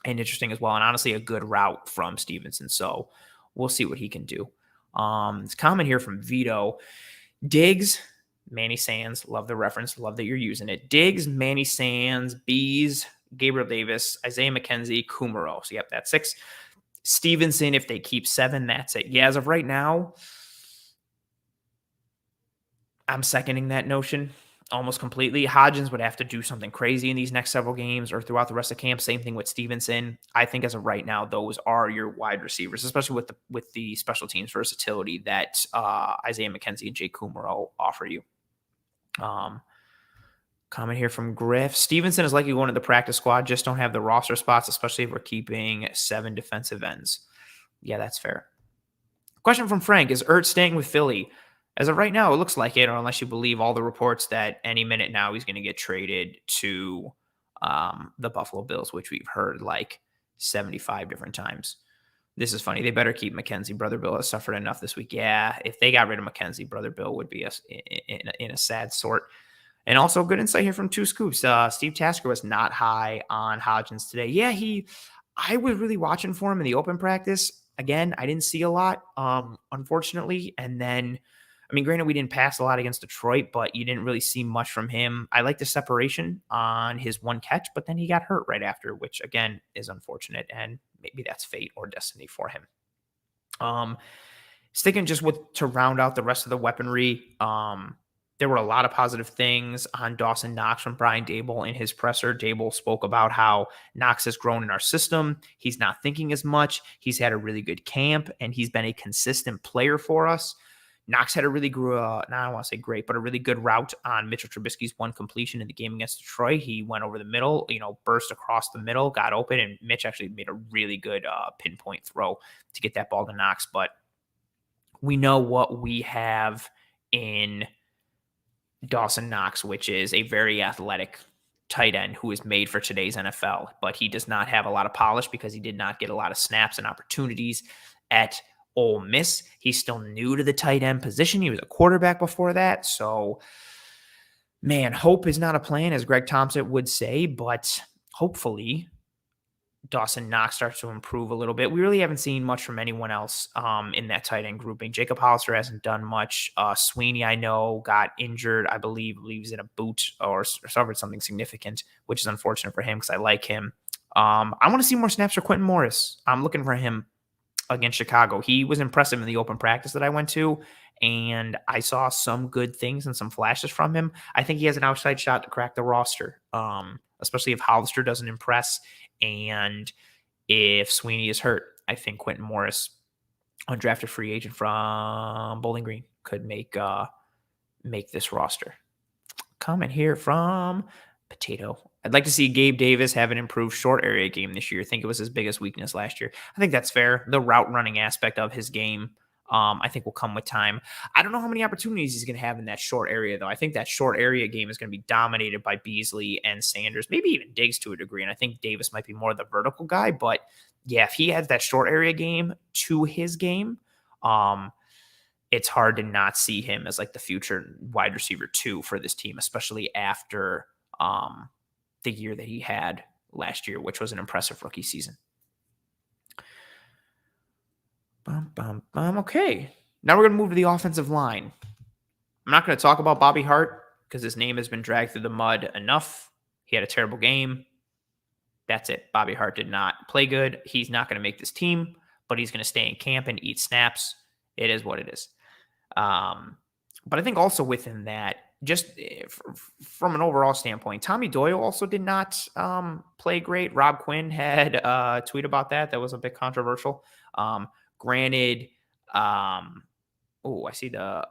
and interesting as well, and honestly a good route from Stevenson. So we'll see what he can do. It's a comment here from Vito. Diggs, Manny Sands, love the reference, love that you're using it. Diggs, Manny Sands, Bees, Gabriel Davis, Isaiah McKenzie, Kumerow. So yep, that's 6. Stevenson, if they keep 7, that's it. Yeah, as of right now, I'm seconding that notion almost completely. Hodgins would have to do something crazy in these next several games or throughout the rest of camp. Same thing with Stevenson. I think as of right now, those are your wide receivers, especially with the special teams versatility that Isaiah McKenzie and Jake Kumerow offer you. Comment here from Griff. Stevenson is likely going to the practice squad, just don't have the roster spots, especially if we're keeping 7 defensive ends. Yeah, that's fair. Question from Frank. Is Ertz staying with Philly? As of right now, it looks like it, or unless you believe all the reports that any minute now he's going to get traded to the Buffalo Bills, which we've heard like 75 different times. This is funny. They better keep McKenzie. Brother Bill has suffered enough this week. Yeah, if they got rid of McKenzie, Brother Bill would be in a sad sort. And also good insight here from Two Scoops. Steve Tasker was not high on Hodgins today. Yeah, I was really watching for him in the open practice. Again, I didn't see a lot, unfortunately. And then, granted, we didn't pass a lot against Detroit, but you didn't really see much from him. I like the separation on his one catch, but then he got hurt right after, which, again, is unfortunate. And maybe that's fate or destiny for him. Sticking just to round out the rest of the weaponry, there were a lot of positive things on Dawson Knox from Brian Daboll in his presser. Daboll spoke about how Knox has grown in our system. He's not thinking as much. He's had a really good camp, and he's been a consistent player for us. Knox had a really I don't want to say great, but a really good route on Mitchell Trubisky's one completion in the game against Detroit. He went over the middle, burst across the middle, got open, and Mitch actually made a really good pinpoint throw to get that ball to Knox. But we know what we have in Dawson Knox, which is a very athletic tight end who is made for today's NFL, but he does not have a lot of polish because he did not get a lot of snaps and opportunities at Ole Miss. He's still new to the tight end position. He was a quarterback before that. So, man, hope is not a plan, as Greg Thompson would say, but hopefully Dawson Knox starts to improve a little bit. We really haven't seen much from anyone else in that tight end grouping. Jacob Hollister hasn't done much. Sweeney, I know, got injured. I believe he's in a boot or suffered something significant, which is unfortunate for him because I like him. I want to see more snaps for Quentin Morris. I'm looking for him against Chicago. He was impressive in the open practice that I went to, and I saw some good things and some flashes from him. I think he has an outside shot to crack the roster, especially if Hollister doesn't impress. And if Sweeney is hurt, I think Quentin Morris, undrafted free agent from Bowling Green, could make this roster. Comment here from Potato. I'd like to see Gabe Davis have an improved short area game this year. I think it was his biggest weakness last year. I think that's fair. The route running aspect of his game, I think, will come with time. I don't know how many opportunities he's going to have in that short area, though. I think that short area game is going to be dominated by Beasley and Sanders, maybe even Diggs to a degree. And I think Davis might be more the vertical guy. But yeah, if he has that short area game to his game, it's hard to not see him as like the future wide receiver 2 for this team, especially after the year that he had last year, which was an impressive rookie season. Okay. Now we're going to move to the offensive line. I'm not going to talk about Bobby Hart because his name has been dragged through the mud enough. He had a terrible game. That's it. Bobby Hart did not play good. He's not going to make this team, but he's going to stay in camp and eat snaps. It is what it is. But I think also within that, just from an overall standpoint, Tommy Doyle also did not play great. Rob Quinn had a tweet about that. That was a bit controversial. Granted, I see the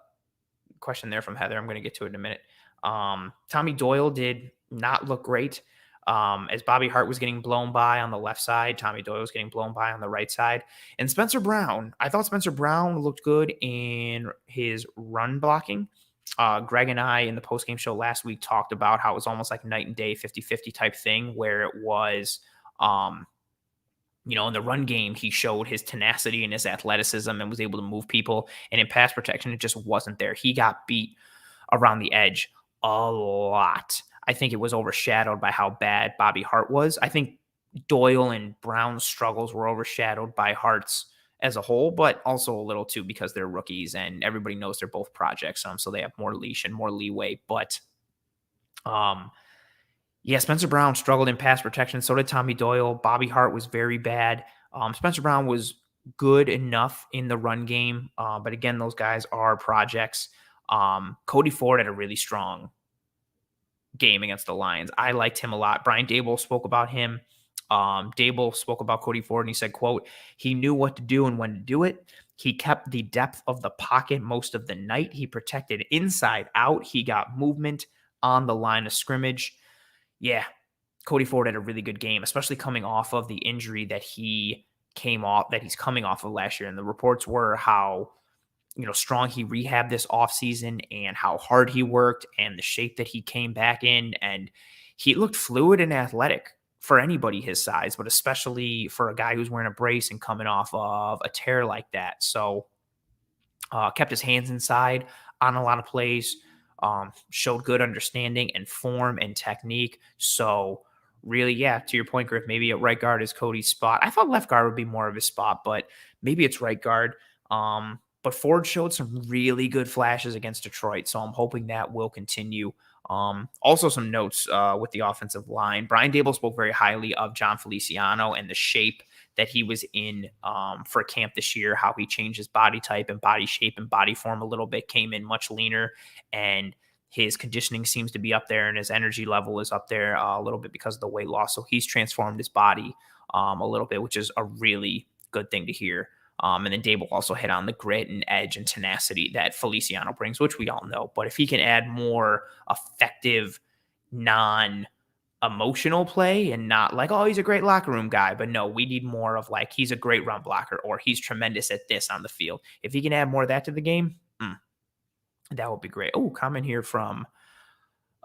question there from Heather. I'm going to get to it in a minute. Tommy Doyle did not look great. As Bobby Hart was getting blown by on the left side, Tommy Doyle was getting blown by on the right side. And Spencer Brown, I thought Spencer Brown looked good in his run blocking. Greg and I in the postgame show last week talked about how it was almost like night and day 50-50 type thing where it was, in the run game, he showed his tenacity and his athleticism and was able to move people. And in pass protection, it just wasn't there. He got beat around the edge a lot. I think it was overshadowed by how bad Bobby Hart was. I think Doyle and Brown's struggles were overshadowed by Hart's as a whole, but also a little too because they're rookies and everybody knows they're both projects, so they have more leash and more leeway. But Spencer Brown struggled in pass protection. So did Tommy Doyle. Bobby Hart was very bad. Spencer Brown was good enough in the run game, but again, those guys are projects. Cody Ford had a really strong game against the Lions. I liked him a lot. Brian Daboll spoke about him. Daboll spoke about Cody Ford, and he said, quote, "He knew what to do and when to do it. He kept the depth of the pocket most of the night. He protected inside out. He got movement on the line of scrimmage." Yeah, Cody Ford had a really good game, especially coming off of the injury that he's coming off of last year. And the reports were how strong he rehabbed this offseason and how hard he worked and the shape that he came back in. And he looked fluid and athletic for anybody his size, but especially for a guy who's wearing a brace and coming off of a tear like that. So kept his hands inside on a lot of plays, showed good understanding and form and technique. So really, to your point, Griff, maybe at right guard is Cody's spot. I thought left guard would be more of his spot, but maybe it's right guard. But Ford showed some really good flashes against Detroit, so I'm hoping that will continue. Also some notes with the offensive line. Brian Daboll spoke very highly of John Feliciano and the shape that he was in for camp this year, how he changed his body type and body shape and body form a little bit, came in much leaner, and his conditioning seems to be up there and his energy level is up there a little bit because of the weight loss. So he's transformed his body a little bit, which is a really good thing to hear. And then Dable also hit on the grit and edge and tenacity that Feliciano brings, which we all know. But if he can add more effective, non-emotional play and not like, oh, he's a great locker room guy. But no, we need more of like, he's a great run blocker or he's tremendous at this on the field. If he can add more of that to the game, that would be great. Oh, comment here from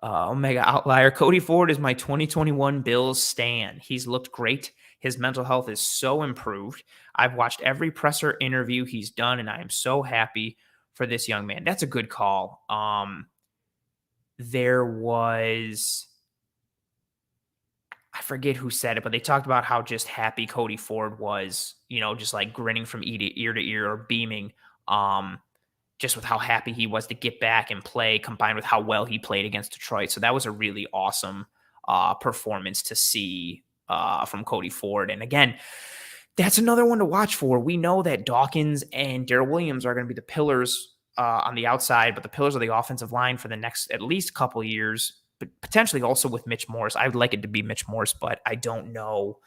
Omega Outlier. Cody Ford is my 2021 Bills stan. He's looked great. His mental health is so improved. I've watched every presser interview he's done, and I am so happy for this young man. That's a good call. There was, I forget who said it, but they talked about how just happy Cody Ford was, just like grinning from ear to ear or beaming, just with how happy he was to get back and play, combined with how well he played against Detroit. So that was a really awesome performance to see from Cody Ford. And again, that's another one to watch for. We know that Dawkins and Daryl Williams are going to be the pillars on the outside, but the pillars of the offensive line for the next at least couple of years, but potentially also with Mitch Morris. I would like it to be Mitch Morris, but I don't know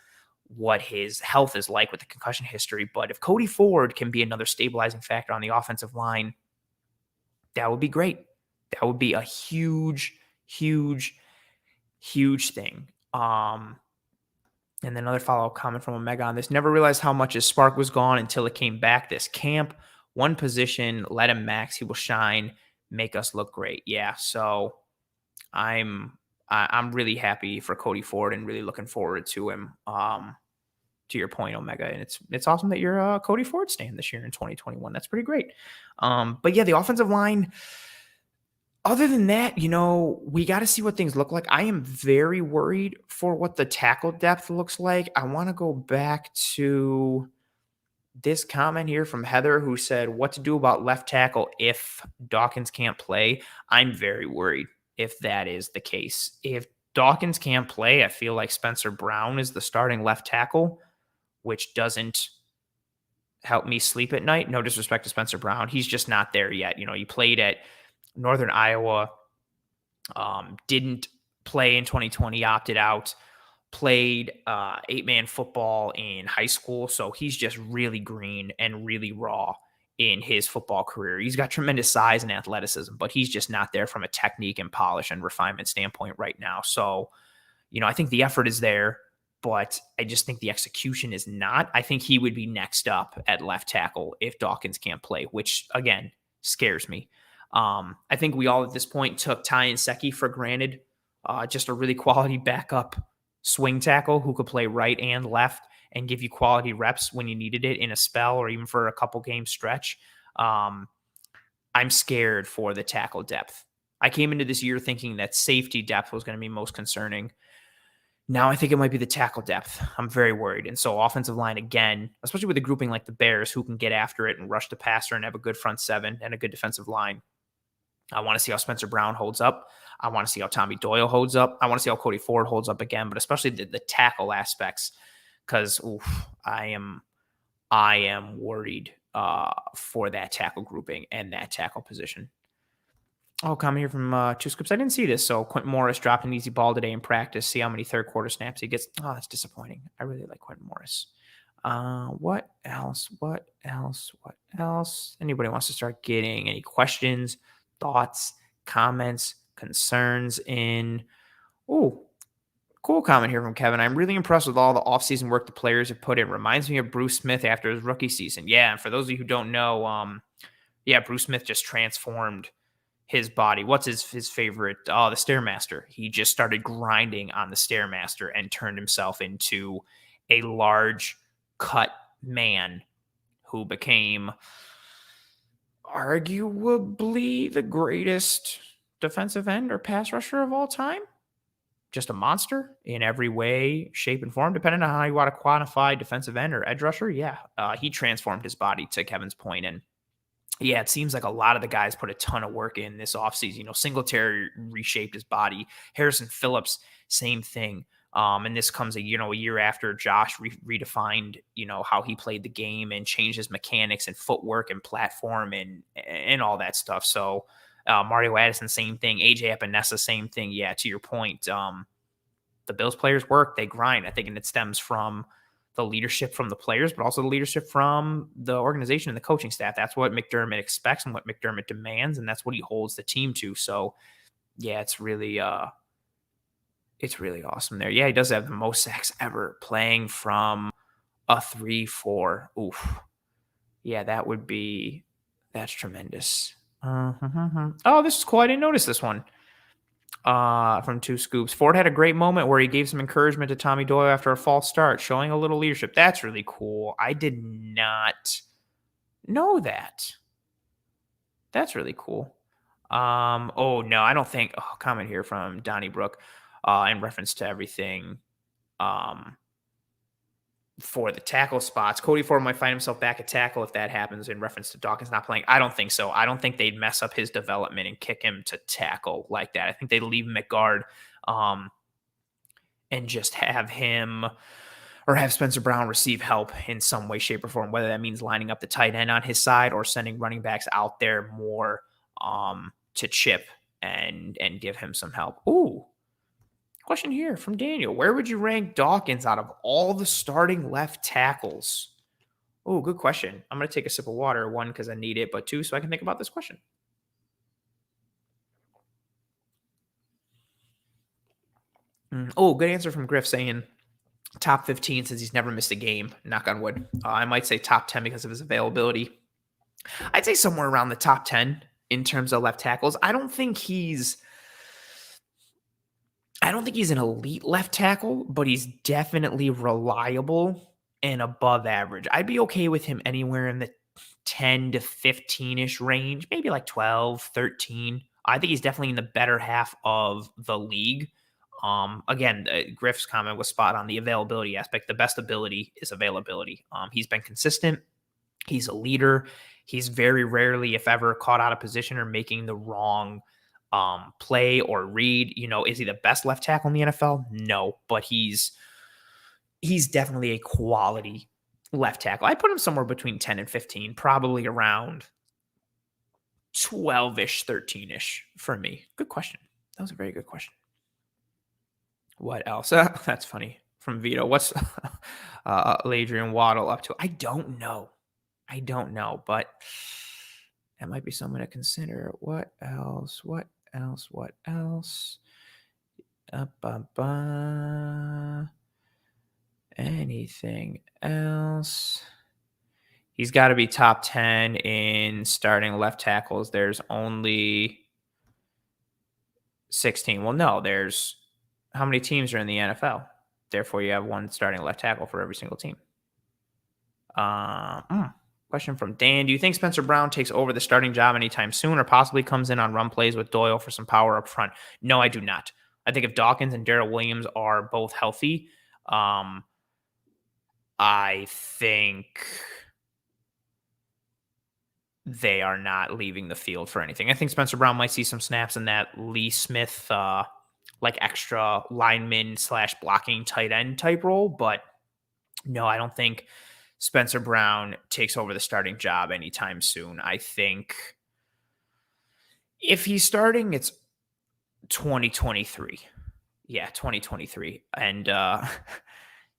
what his health is like with the concussion history. But if Cody Ford can be another stabilizing factor on the offensive line, that would be great. That would be a huge, huge, huge thing. And then another follow-up comment from Omega on this. Never realized how much his spark was gone until it came back this camp. One position, let him max. He will shine, make us look great. Yeah, so I'm really happy for Cody Ford and really looking forward to him. To your point, Omega, and it's awesome that you're a Cody Ford stan this year in 2021. That's pretty great. But yeah, the offensive line. Other than that, we got to see what things look like. I am very worried for what the tackle depth looks like. I want to go back to this comment here from Heather, who said, what to do about left tackle if Dawkins can't play. I'm very worried if that is the case. If Dawkins can't play, I feel like Spencer Brown is the starting left tackle, which doesn't help me sleep at night. No disrespect to Spencer Brown. He's just not there yet. He played at Northern Iowa, didn't play in 2020, opted out, played 8-man football in high school. So he's just really green and really raw in his football career. He's got tremendous size and athleticism, but he's just not there from a technique and polish and refinement standpoint right now. So, I think the effort is there, but I just think the execution is not. I think he would be next up at left tackle if Dawkins can't play, which, again, scares me. I think we all at this point took Ty and Secchi for granted. Just a really quality backup swing tackle who could play right and left and give you quality reps when you needed it in a spell or even for a couple game stretch. I'm scared for the tackle depth. I came into this year thinking that safety depth was going to be most concerning. Now I think it might be the tackle depth. I'm very worried. And so offensive line, again, especially with a grouping like the Bears who can get after it and rush the passer and have a good front seven and a good defensive line. I want to see how Spencer Brown holds up. I want to see how Tommy Doyle holds up. I want to see how Cody Ford holds up again, but especially the tackle aspects, because I am worried for that tackle grouping and that tackle position. Oh, comment here from Two Scoops. I didn't see this. So Quentin Morris dropped an easy ball today in practice. See how many third quarter snaps he gets. Oh, that's disappointing. I really like Quentin Morris. What else? Anybody wants to start getting any questions, thoughts, comments, concerns in? Oh, cool comment here from Kevin. I'm really impressed with all the offseason work the players have put in. Reminds me of Bruce Smith after his rookie season. Yeah, and for those of you who don't know, Bruce Smith just transformed his body. What's his favorite? Oh, the Stairmaster. He just started grinding on the Stairmaster and turned himself into a large cut man who became arguably the greatest defensive end or pass rusher of all time. Just a monster in every way, shape, and form, depending on how you want to quantify defensive end or edge rusher. Yeah, he transformed his body, to Kevin's point. And yeah, it seems like a lot of the guys put a ton of work in this offseason. Singletary reshaped his body. Harrison Phillips, same thing. And this comes a year after Josh redefined, how he played the game and changed his mechanics and footwork and platform and all that stuff. So Mario Addison, same thing. AJ Epinesa, same thing. Yeah, to your point, the Bills players work, they grind. I think, and it stems from the leadership from the players, but also the leadership from the organization and the coaching staff. That's what McDermott expects and what McDermott demands, and that's what he holds the team to. So, yeah, it's really awesome there. Yeah, he does have the most sacks ever playing from a 3-4. Oof. Yeah, that's tremendous. Oh, this is cool. I didn't notice this one. From Two Scoops. Ford had a great moment where he gave some encouragement to Tommy Doyle after a false start, showing a little leadership. That's really cool. I did not know that. That's really cool. Oh no, I don't think. Comment here from Donnie Brook, in reference to everything. For the tackle spots, Cody Ford might find himself back at tackle if that happens in reference to Dawkins not playing. I don't think so. I don't think they'd mess up his development and kick him to tackle like that. I think they'd leave him at guard, and just have him or have Spencer Brown receive help in some way, shape, or form, whether that means lining up the tight end on his side or sending running backs out there more to chip and give him some help. Ooh. Question here from Daniel. Where would you rank Dawkins out of all the starting left tackles? Oh, good question. I'm going to take a sip of water. One, because I need it, but two, so I can think about this question. Oh, good answer from Griff saying top 15 since he's never missed a game. Knock on wood. I might say top 10 because of his availability. I'd say somewhere around the top 10 in terms of left tackles. I don't think he's an elite left tackle, but he's definitely reliable and above average. I'd be okay with him anywhere in the 10 to 15-ish range, maybe like 12, 13. I think he's definitely in the better half of the league. Again, Griff's comment was spot on the availability aspect. The best ability is availability. He's been consistent. He's a leader. He's very rarely, if ever, caught out of position or making the wrong play or read. Is he the best left tackle in the NFL? No, but he's definitely a quality left tackle. I put him somewhere between 10 and 15, probably around 12-ish, 13-ish for me. Good question. That was a very good question. What else? That's funny. From Vito. What's Adrian Waddle up to? I don't know, but that might be something to consider. What else? Anything else? He's got to be top 10 in starting left tackles. There's only 16. Well, no, there's how many teams are in the NFL? Therefore, you have one starting left tackle for every single team. Question from Dan. Do you think Spencer Brown takes over the starting job anytime soon or possibly comes in on run plays with Doyle for some power up front? No, I do not. I think if Dawkins and Daryl Williams are both healthy, I think they are not leaving the field for anything. I think Spencer Brown might see some snaps in that Lee Smith, like extra lineman / blocking tight end type role. But no, I don't think Spencer Brown takes over the starting job anytime soon. I think if he's starting, it's 2023. Yeah, 2023. And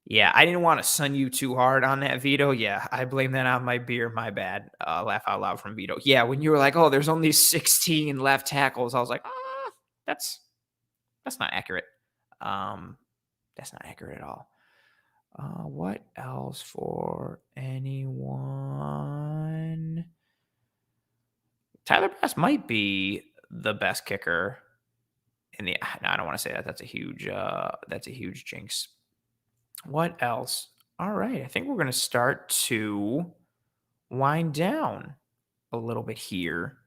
yeah, I didn't want to sun you too hard on that, Vito. Yeah, I blame that on my beer. My bad. Laugh out loud from Vito. Yeah, when you were like, oh, there's only 16 left tackles, I was like, that's not accurate. That's not accurate at all. What else for anyone? Tyler Bass might be the best kicker in the. No, I don't want to say that. That's a huge jinx. What else? All right, I think we're going to start to wind down a little bit here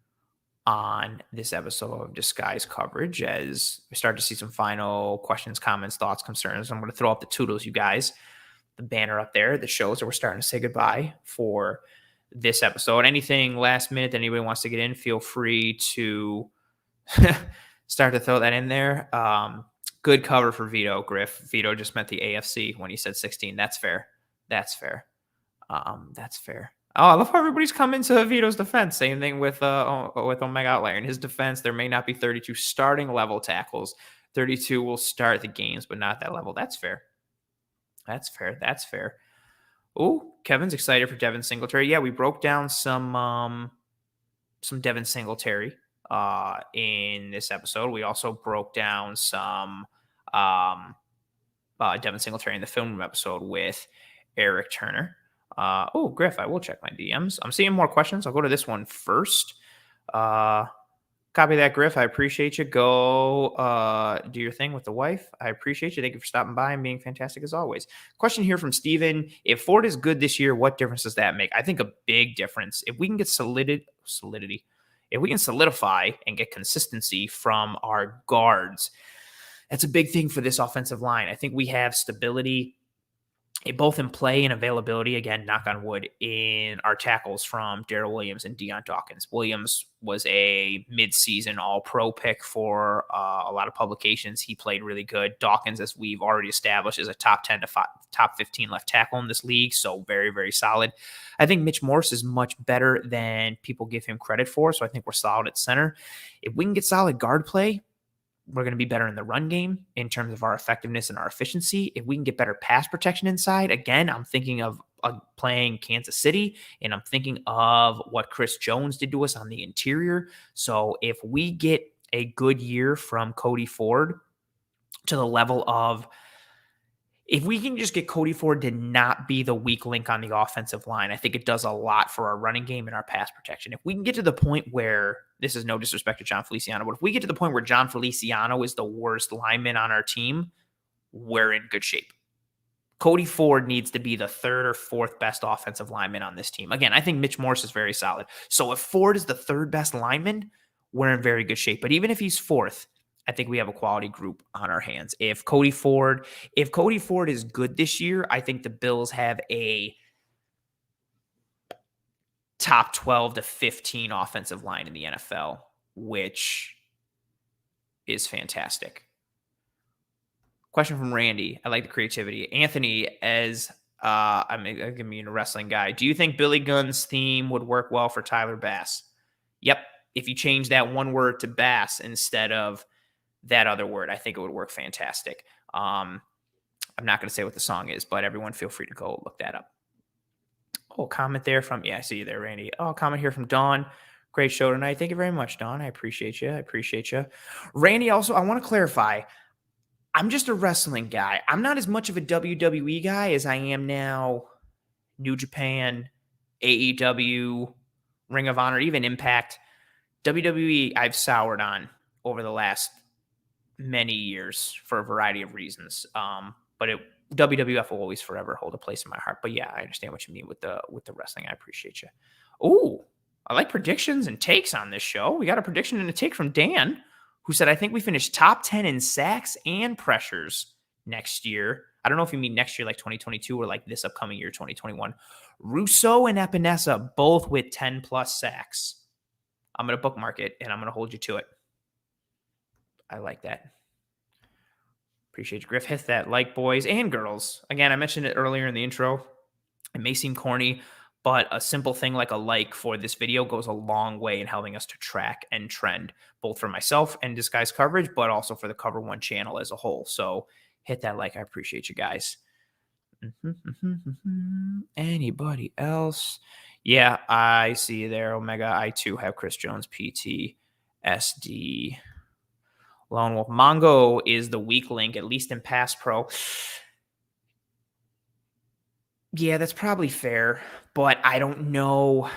on this episode of Disguise Coverage as we start to see some final questions, comments, thoughts, concerns. I'm going to throw up the toodles, you guys. The banner up there that shows that we're starting to say goodbye for this episode. Anything last minute that anybody wants to get in, feel free to start to throw that in there. Good cover for Vito, Griff. Vito just meant the AFC when he said 16. That's fair. That's fair. That's fair. Oh, I love how everybody's coming to Vito's defense. Same thing with Omega Outlier. In his defense, there may not be 32 starting level tackles. 32 will start the games, but not that level. That's fair. That's fair. That's fair. Oh, Kevin's excited for Devin Singletary. Yeah, we broke down some Devin Singletary in this episode. We also broke down some Devin Singletary in the film room episode with Eric Turner. Griff, I will check my DMs. I'm seeing more questions. I'll go to this one first. Copy that, Griff. I appreciate you. Go do your thing with the wife. I appreciate you. Thank you for stopping by and being fantastic as always. Question here from Steven. If Ford is good this year, what difference does that make? I think a big difference. If we can get solidity, if we can solidify and get consistency from our guards, that's a big thing for this offensive line. I think we have stability both in play and availability, again, knock on wood, in our tackles from Daryl Williams and Dion Dawkins. Williams was a mid-season all-pro pick for a lot of publications. He played really good. Dawkins, as we've already established, is a top 10 to top 15 left tackle in this league, so very, very solid. I think Mitch Morris is much better than people give him credit for, so I think we're solid at center. If we can get solid guard play, we're going to be better in the run game in terms of our effectiveness and our efficiency. If we can get better pass protection inside, again, I'm thinking of playing Kansas City, and I'm thinking of what Chris Jones did to us on the interior. So if we get a good year from Cody Ford to the level of, if we can just get Cody Ford to not be the weak link on the offensive line, I think it does a lot for our running game and our pass protection. If we can get to the point where, this is no disrespect to John Feliciano, but if we get to the point where John Feliciano is the worst lineman on our team, we're in good shape. Cody Ford needs to be the third or fourth best offensive lineman on this team. Again, I think Mitch Morris is very solid. So if Ford is the third best lineman, we're in very good shape. But even if he's fourth, I think we have a quality group on our hands. If Cody Ford is good this year, I think the Bills have a top 12 to 15 offensive line in the NFL, which is fantastic. Question from Randy. I like the creativity. Anthony, as I'm going to be a wrestling guy, do you think Billy Gunn's theme would work well for Tyler Bass? Yep. If you change that one word to Bass instead of that other word, I think it would work fantastic. I'm not going to say what the song is, but everyone feel free to go look that up. Oh, comment there from, I see you there, Randy. Oh, comment here from Dawn. Great show tonight. Thank you very much, Dawn. I appreciate you. Randy, also, I want to clarify, I'm just a wrestling guy. I'm not as much of a WWE guy as I am now New Japan, AEW, Ring of Honor, even Impact. WWE, I've soured on over the last many years for a variety of reasons. But WWF will always forever hold a place in my heart. But yeah, I understand what you mean with the wrestling. I appreciate you. Oh, I like predictions and takes on this show. We got a prediction and a take from Dan, who said, I think we finished top 10 in sacks and pressures next year. I don't know if you mean next year like 2022 or like this upcoming year, 2021. Russo and Epinesa both with 10 plus sacks. I'm going to bookmark it and I'm going to hold you to it. I like that. Appreciate you, Griff. Hit that like, boys and girls. Again, I mentioned it earlier in the intro. It may seem corny, but a simple thing like a like for this video goes a long way in helping us to track and trend, both for myself and this guy's coverage, but also for the Cover One channel as a whole. So hit that like. I appreciate you guys. Anybody else? Yeah, I see you there, Omega. I too have Chris Jones PTSD. Lone Wolf. Mongo is the weak link, at least in Pass Pro. Yeah, that's probably fair, but I don't know.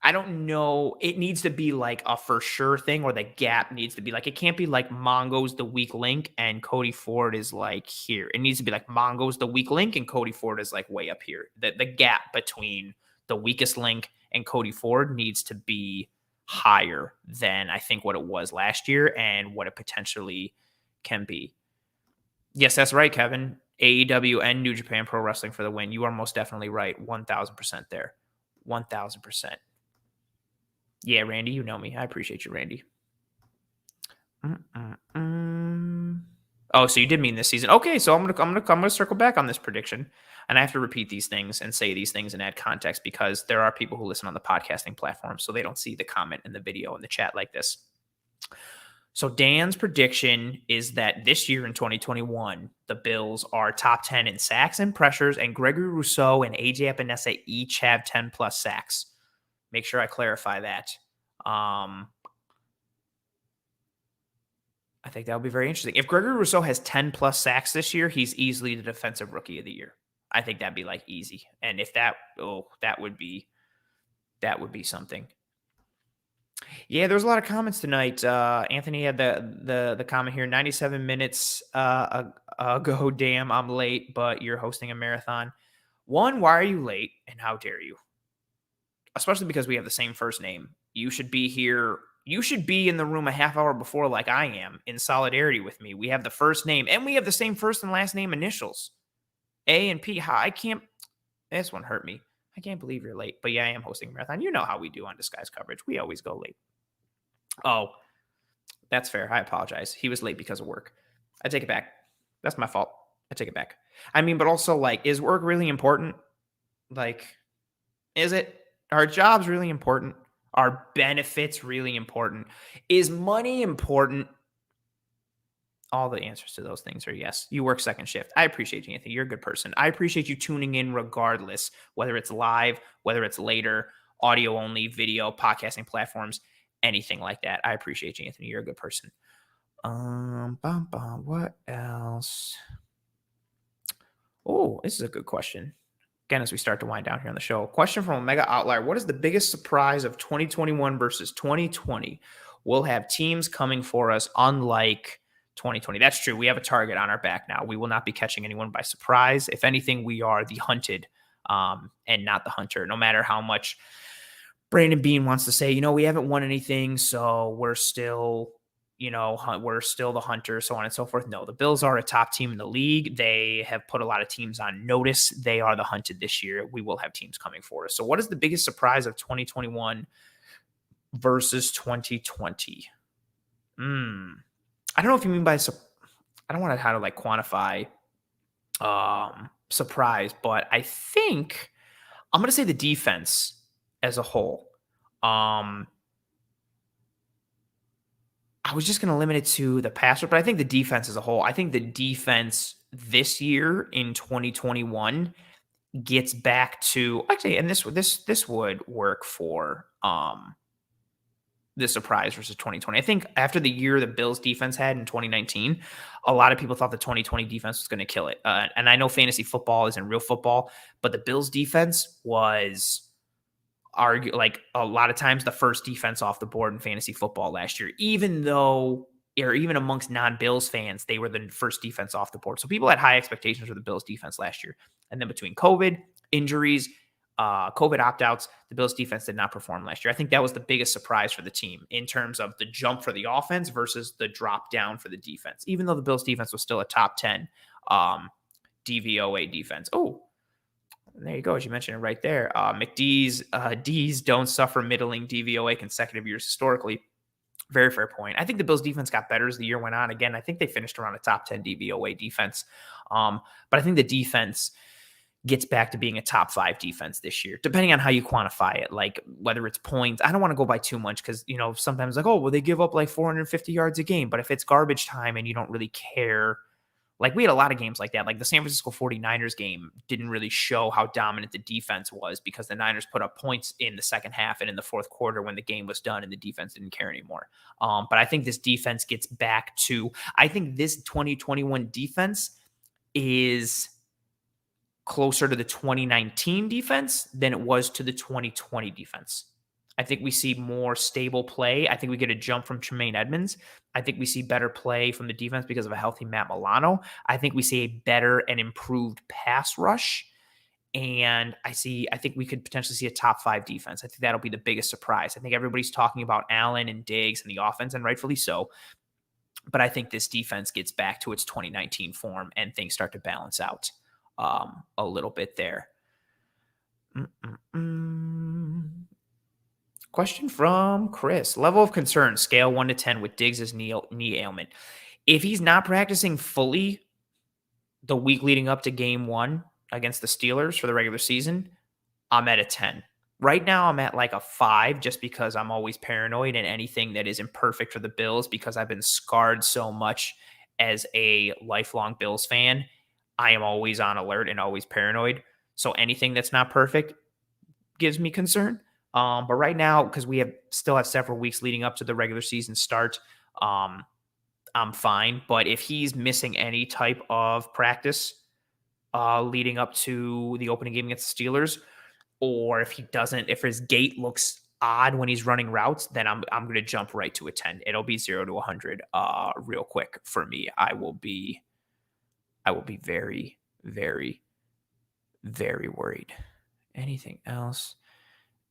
It needs to be like a for sure thing, or the gap needs to be like, it can't be like Mongo's the weak link and Cody Ford is like here. It needs to be like Mongo's the weak link and Cody Ford is like way up here. The gap between the weakest link and Cody Ford needs to be higher than I think what it was last year and what it potentially can be. Yes, that's right, Kevin. AEW and New Japan Pro Wrestling for the win. You are most definitely right. 1,000% there. 1,000%. Yeah, Randy, you know me. I appreciate you, Randy. Oh, so you did mean this season. Okay, so I'm gonna circle back on this prediction, and I have to repeat these things and say these things and add context because there are people who listen on the podcasting platform, so they don't see the comment in the video in the chat like this. So Dan's prediction is that this year in 2021, the Bills are top 10 in sacks and pressures, and Gregory Rousseau and AJ Epinesa each have 10 plus sacks. Make sure I clarify that. I think that would be very interesting. If Gregory Rousseau has 10 plus sacks this year, he's easily the defensive rookie of the year. I think that'd be like easy. And if that would be something. Yeah, there's a lot of comments tonight. Anthony had the comment here, 97 minutes ago. Damn, I'm late, but you're hosting a marathon. One, why are you late? And how dare you? Especially because we have the same first name. You should be here. You should be in the room a half hour before, like I am, in solidarity with me. We have the first name, and we have the same first and last name initials, A and P. I can't. This one hurt me. I can't believe you're late. But yeah, I am hosting a marathon. You know how we do on Disguise coverage. We always go late. Oh, that's fair. I apologize. He was late because of work. I take it back. That's my fault. I take it back. I mean, but also, like, is work really important? Like, is it? Are jobs really important? Are benefits really important? Is money important? All the answers to those things are yes. You work second shift. I appreciate you, Anthony. You're a good person. I appreciate you tuning in regardless, whether it's live, whether it's later, audio only, video, podcasting platforms, anything like that. I appreciate you, Anthony. You're a good person. What else? Oh, this is a good question. Again, as we start to wind down here on the show, question from Omega Outlier. What is the biggest surprise of 2021 versus 2020? We'll have teams coming for us unlike 2020. That's true. We have a target on our back now. We will not be catching anyone by surprise. If anything, we are the hunted and not the hunter. No matter how much Brandon Beane wants to say, we haven't won anything, so we're still the hunter, so on and so forth. No, the Bills are a top team in the league. They have put a lot of teams on notice. They are the hunted this year. We will have teams coming for us. So what is the biggest surprise of 2021 versus 2020? I don't know if you mean by, I don't want to how to like quantify surprise, but I think I'm going to say the defense as a whole. I was just going to limit it to the passer, but I think the defense as a whole, I think the defense this year in 2021 gets back to actually, and this would work for the surprise versus 2020. I think after the year the Bills defense had in 2019, a lot of people thought the 2020 defense was going to kill it. And I know fantasy football isn't real football, but the Bills defense was like a lot of times the first defense off the board in fantasy football last year, even amongst non-Bills fans, they were the first defense off the board. So people had high expectations for the Bills defense last year. And then between COVID, injuries, COVID opt-outs, the Bills defense did not perform last year. I think that was the biggest surprise for the team in terms of the jump for the offense versus the drop down for the defense, even though the Bills defense was still a top 10 DVOA defense. Oh, there you go. As you mentioned it right there. McD's D's don't suffer middling DVOA consecutive years historically. Very fair point. I think the Bills defense got better as the year went on. Again, I think they finished around a top 10 DVOA defense. But I think the defense gets back to being a top 5 defense this year, depending on how you quantify it. Like whether it's points, I don't want to go by too much because, sometimes like, oh, well, they give up like 450 yards a game. But if it's garbage time and you don't really care, like we had a lot of games like that. Like the San Francisco 49ers game didn't really show how dominant the defense was because the Niners put up points in the second half and in the fourth quarter when the game was done and the defense didn't care anymore. But I think this defense gets back to, I think this 2021 defense is closer to the 2019 defense than it was to the 2020 defense. I think we see more stable play. I think we get a jump from Tremaine Edmonds. I think we see better play from the defense because of a healthy Matt Milano. I think we see a better and improved pass rush. And I think we could potentially see a top 5 defense. I think that'll be the biggest surprise. I think everybody's talking about Allen and Diggs and the offense, and rightfully so. But I think this defense gets back to its 2019 form and things start to balance out a little bit there. Question from Chris. Level of concern, scale 1 to 10 with Diggs' knee ailment. If he's not practicing fully the week leading up to game 1 against the Steelers for the regular season, I'm at a 10. Right now, I'm at like a 5 just because I'm always paranoid, and anything that isn't perfect for the Bills, because I've been scarred so much as a lifelong Bills fan, I am always on alert and always paranoid. So anything that's not perfect gives me concern. But right now, because we still have several weeks leading up to the regular season start, I'm fine. But if he's missing any type of practice leading up to the opening game against the Steelers, or if his gait looks odd when he's running routes, then I'm going to jump right to a 10. It'll be 0 to 100 real quick for me. I will be very, very, very worried. Anything else?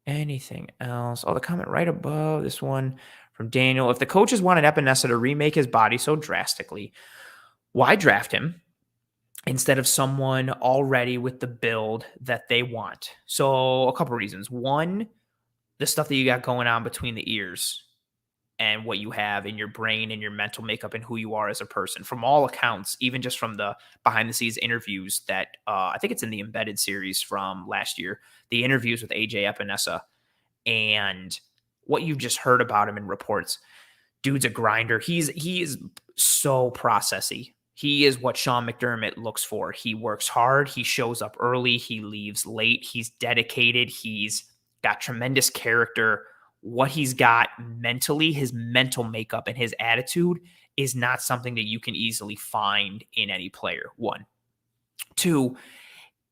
Oh, the comment right above this one from Daniel. If the coaches wanted Epinesa to remake his body so drastically, why draft him instead of someone already with the build that they want? So a couple reasons. One, the stuff that you got going on between the ears and what you have in your brain and your mental makeup and who you are as a person. From all accounts, even just from the behind the scenes interviews that I think it's in the Embedded series from last year, the interviews with AJ Epinesa and what you've just heard about him in reports. Dude's a grinder. He is so processy. He is what Sean McDermott looks for. He works hard. He shows up early. He leaves late. He's dedicated. He's got tremendous character. What he's got mentally, his mental makeup and his attitude is not something that you can easily find in any player. One. Two,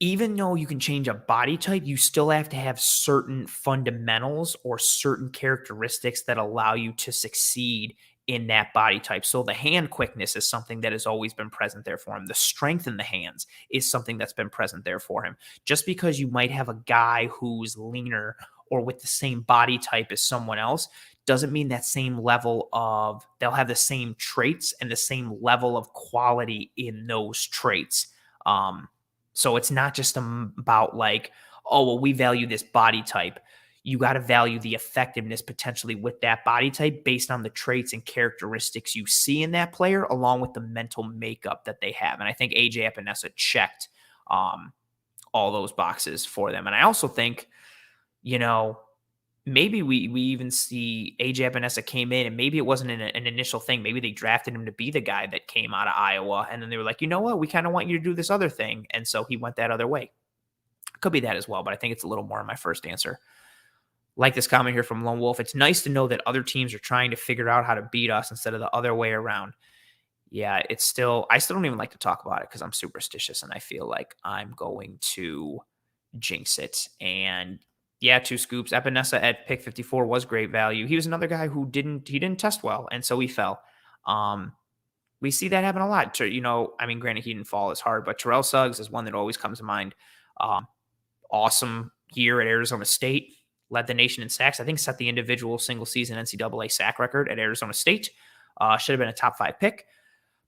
even though you can change a body type, you still have to have certain fundamentals or certain characteristics that allow you to succeed in that body type. So the hand quickness is something that has always been present there for him. The strength in the hands is something that's been present there for him. Just because you might have a guy who's leaner or with the same body type as someone else doesn't mean that same level of, they'll have the same traits and the same level of quality in those traits. So it's not just about like, oh, well, we value this body type. You got to value the effectiveness potentially with that body type based on the traits and characteristics you see in that player, along with the mental makeup that they have. And I think AJ Epinesa checked all those boxes for them. And I also think, maybe we even see AJ Epinesa came in and maybe it wasn't an initial thing. Maybe they drafted him to be the guy that came out of Iowa. And then they were like, you know what? We kind of want you to do this other thing. And so he went that other way. Could be that as well, but I think it's a little more in my first answer. Like this comment here from Lone Wolf. It's nice to know that other teams are trying to figure out how to beat us instead of the other way around. Yeah, I still don't even like to talk about it because I'm superstitious and I feel like I'm going to jinx it. And yeah, 2 scoops. Epinesa at pick 54 was great value. He was another guy who didn't test well, and so he fell. We see that happen a lot. Granted, he didn't fall as hard, but Terrell Suggs is one that always comes to mind. Awesome year at Arizona State. Led the nation in sacks. I think set the individual single season NCAA sack record at Arizona State. Should have been a top 5 pick,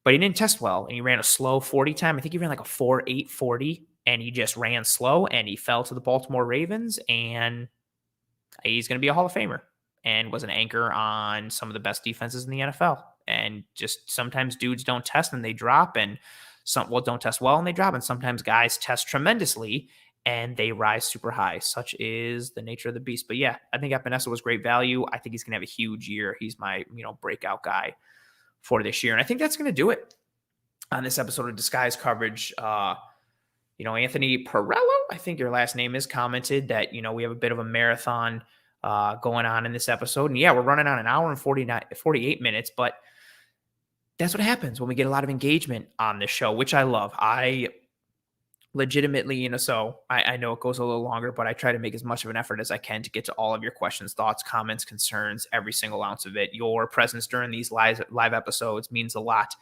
but he didn't test well, and he ran a slow 40 time. I think he ran like a 4.8 40, and he just ran slow, and he fell to the Baltimore Ravens, and he's going to be a Hall of Famer and was an anchor on some of the best defenses in the NFL. And just sometimes dudes don't test and they drop, and don't test well and they drop, and sometimes guys test tremendously and they rise super high. Such is the nature of the beast. But yeah, I think Epinesa was great value. I think he's going to have a huge year. He's my, breakout guy for this year. And I think that's going to do it on this episode of Disguise Coverage. Anthony Perello, I think your last name is, commented that, we have a bit of a marathon going on in this episode. And yeah, we're running on an hour and 48 minutes, but that's what happens when we get a lot of engagement on this show, which I love. I legitimately, so I know it goes a little longer, but I try to make as much of an effort as I can to get to all of your questions, thoughts, comments, concerns, every single ounce of it. Your presence during these live episodes means a lot.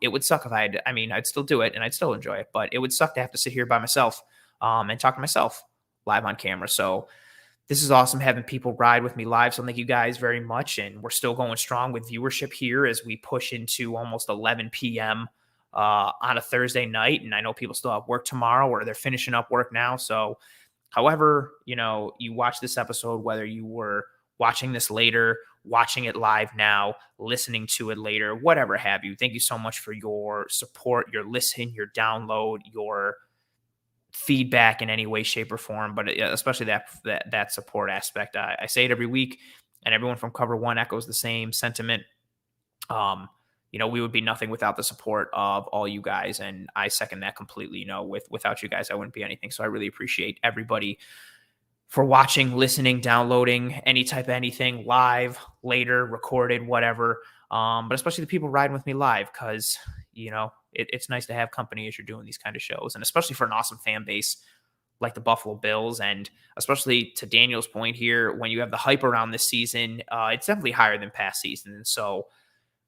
It would suck if I'd still do it and I'd still enjoy it, but it would suck to have to sit here by myself and talk to myself live on camera. So this is awesome having people ride with me live. So thank you guys very much. And we're still going strong with viewership here as we push into almost 11 p.m. On a Thursday night. And I know people still have work tomorrow or they're finishing up work now. So however, you watch this episode, whether you were watching this later watching it live now, listening to it later, whatever have you. Thank you so much for your support, your listen, your download, your feedback in any way, shape, or form, but especially that support aspect. I say it every week, and everyone from Cover One echoes the same sentiment. We would be nothing without the support of all you guys, and I second that completely. Without you guys, I wouldn't be anything. So I really appreciate everybody for watching, listening, downloading any type of anything live, later, recorded, whatever. But especially the people riding with me live, because it's nice to have company as you're doing these kind of shows, and especially for an awesome fan base like the Buffalo Bills. And especially to Daniel's point here, when you have the hype around this season, it's definitely higher than past seasons. And so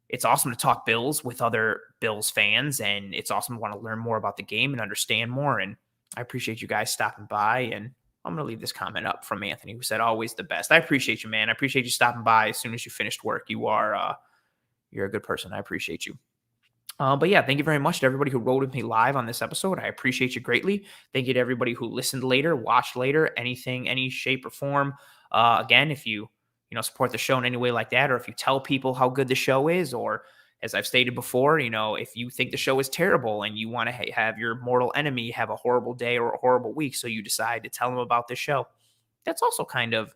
it's awesome to talk Bills with other Bills fans, and it's awesome to want to learn more about the game and understand more. And I appreciate you guys stopping by. And I'm going to leave this comment up from Anthony, who said, always the best. I appreciate you, man. I appreciate you stopping by as soon as you finished work. You're a good person. I appreciate you. But yeah, thank you very much to everybody who rode with me live on this episode. I appreciate you greatly. Thank you to everybody who listened later, watched later, anything, any shape or form. Again, if you support the show in any way like that, or if you tell people how good the show is, or as I've stated before, if you think the show is terrible and you want to have your mortal enemy have a horrible day or a horrible week, so you decide to tell them about this show, that's also kind of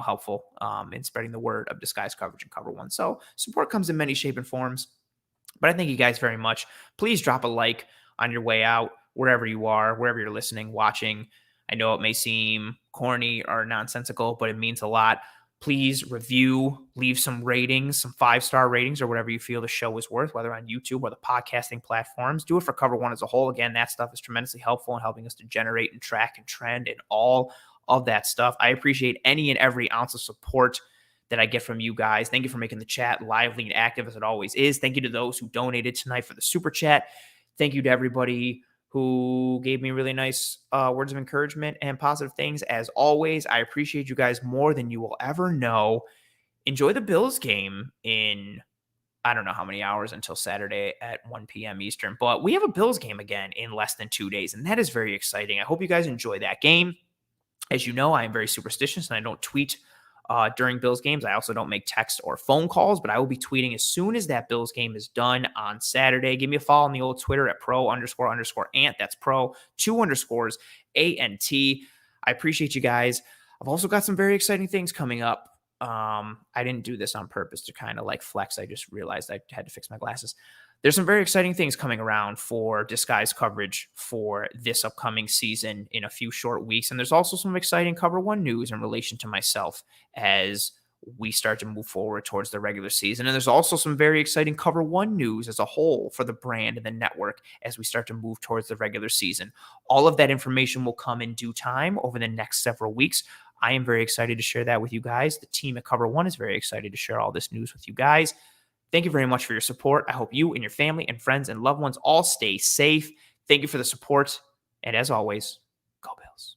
helpful in spreading the word of Disguise coverage and Cover One. So support comes in many shape and forms. But I thank you guys very much. Please drop a like on your way out, wherever you are, wherever you're listening, watching. I know it may seem corny or nonsensical, but it means a lot. Please review, leave some ratings, some 5-star ratings, or whatever you feel the show is worth, whether on YouTube or the podcasting platforms. Do it for Cover One as a whole. Again, that stuff is tremendously helpful in helping us to generate and track and trend and all of that stuff. I appreciate any and every ounce of support that I get from you guys. Thank you for making the chat lively and active as it always is. Thank you to those who donated tonight for the super chat. Thank you to everybody who gave me really nice words of encouragement and positive things. As always, I appreciate you guys more than you will ever know. Enjoy the Bills game in, I don't know how many hours until Saturday at 1 p.m. Eastern, but we have a Bills game again in less than 2 days, and that is very exciting. I hope you guys enjoy that game. As you know, I am very superstitious and I don't tweet during Bills games. I also don't make text or phone calls, but I will be tweeting as soon as that Bills game is done on Saturday. Give me a follow on the old Twitter at pro__ant. That's pro 2 underscores ANT. I appreciate you guys. I've also got some very exciting things coming up. I didn't do this on purpose to kind of like flex. I just realized I had to fix my glasses. There's some very exciting things coming around for Disguise coverage for this upcoming season in a few short weeks. And there's also some exciting Cover One news in relation to myself as we start to move forward towards the regular season. And there's also some very exciting Cover One news as a whole for the brand and the network as we start to move towards the regular season. All of that information will come in due time over the next several weeks. I am very excited to share that with you guys. The team at Cover One is very excited to share all this news with you guys. Thank you very much for your support. I hope you and your family and friends and loved ones all stay safe. Thank you for the support. And as always, go Bills.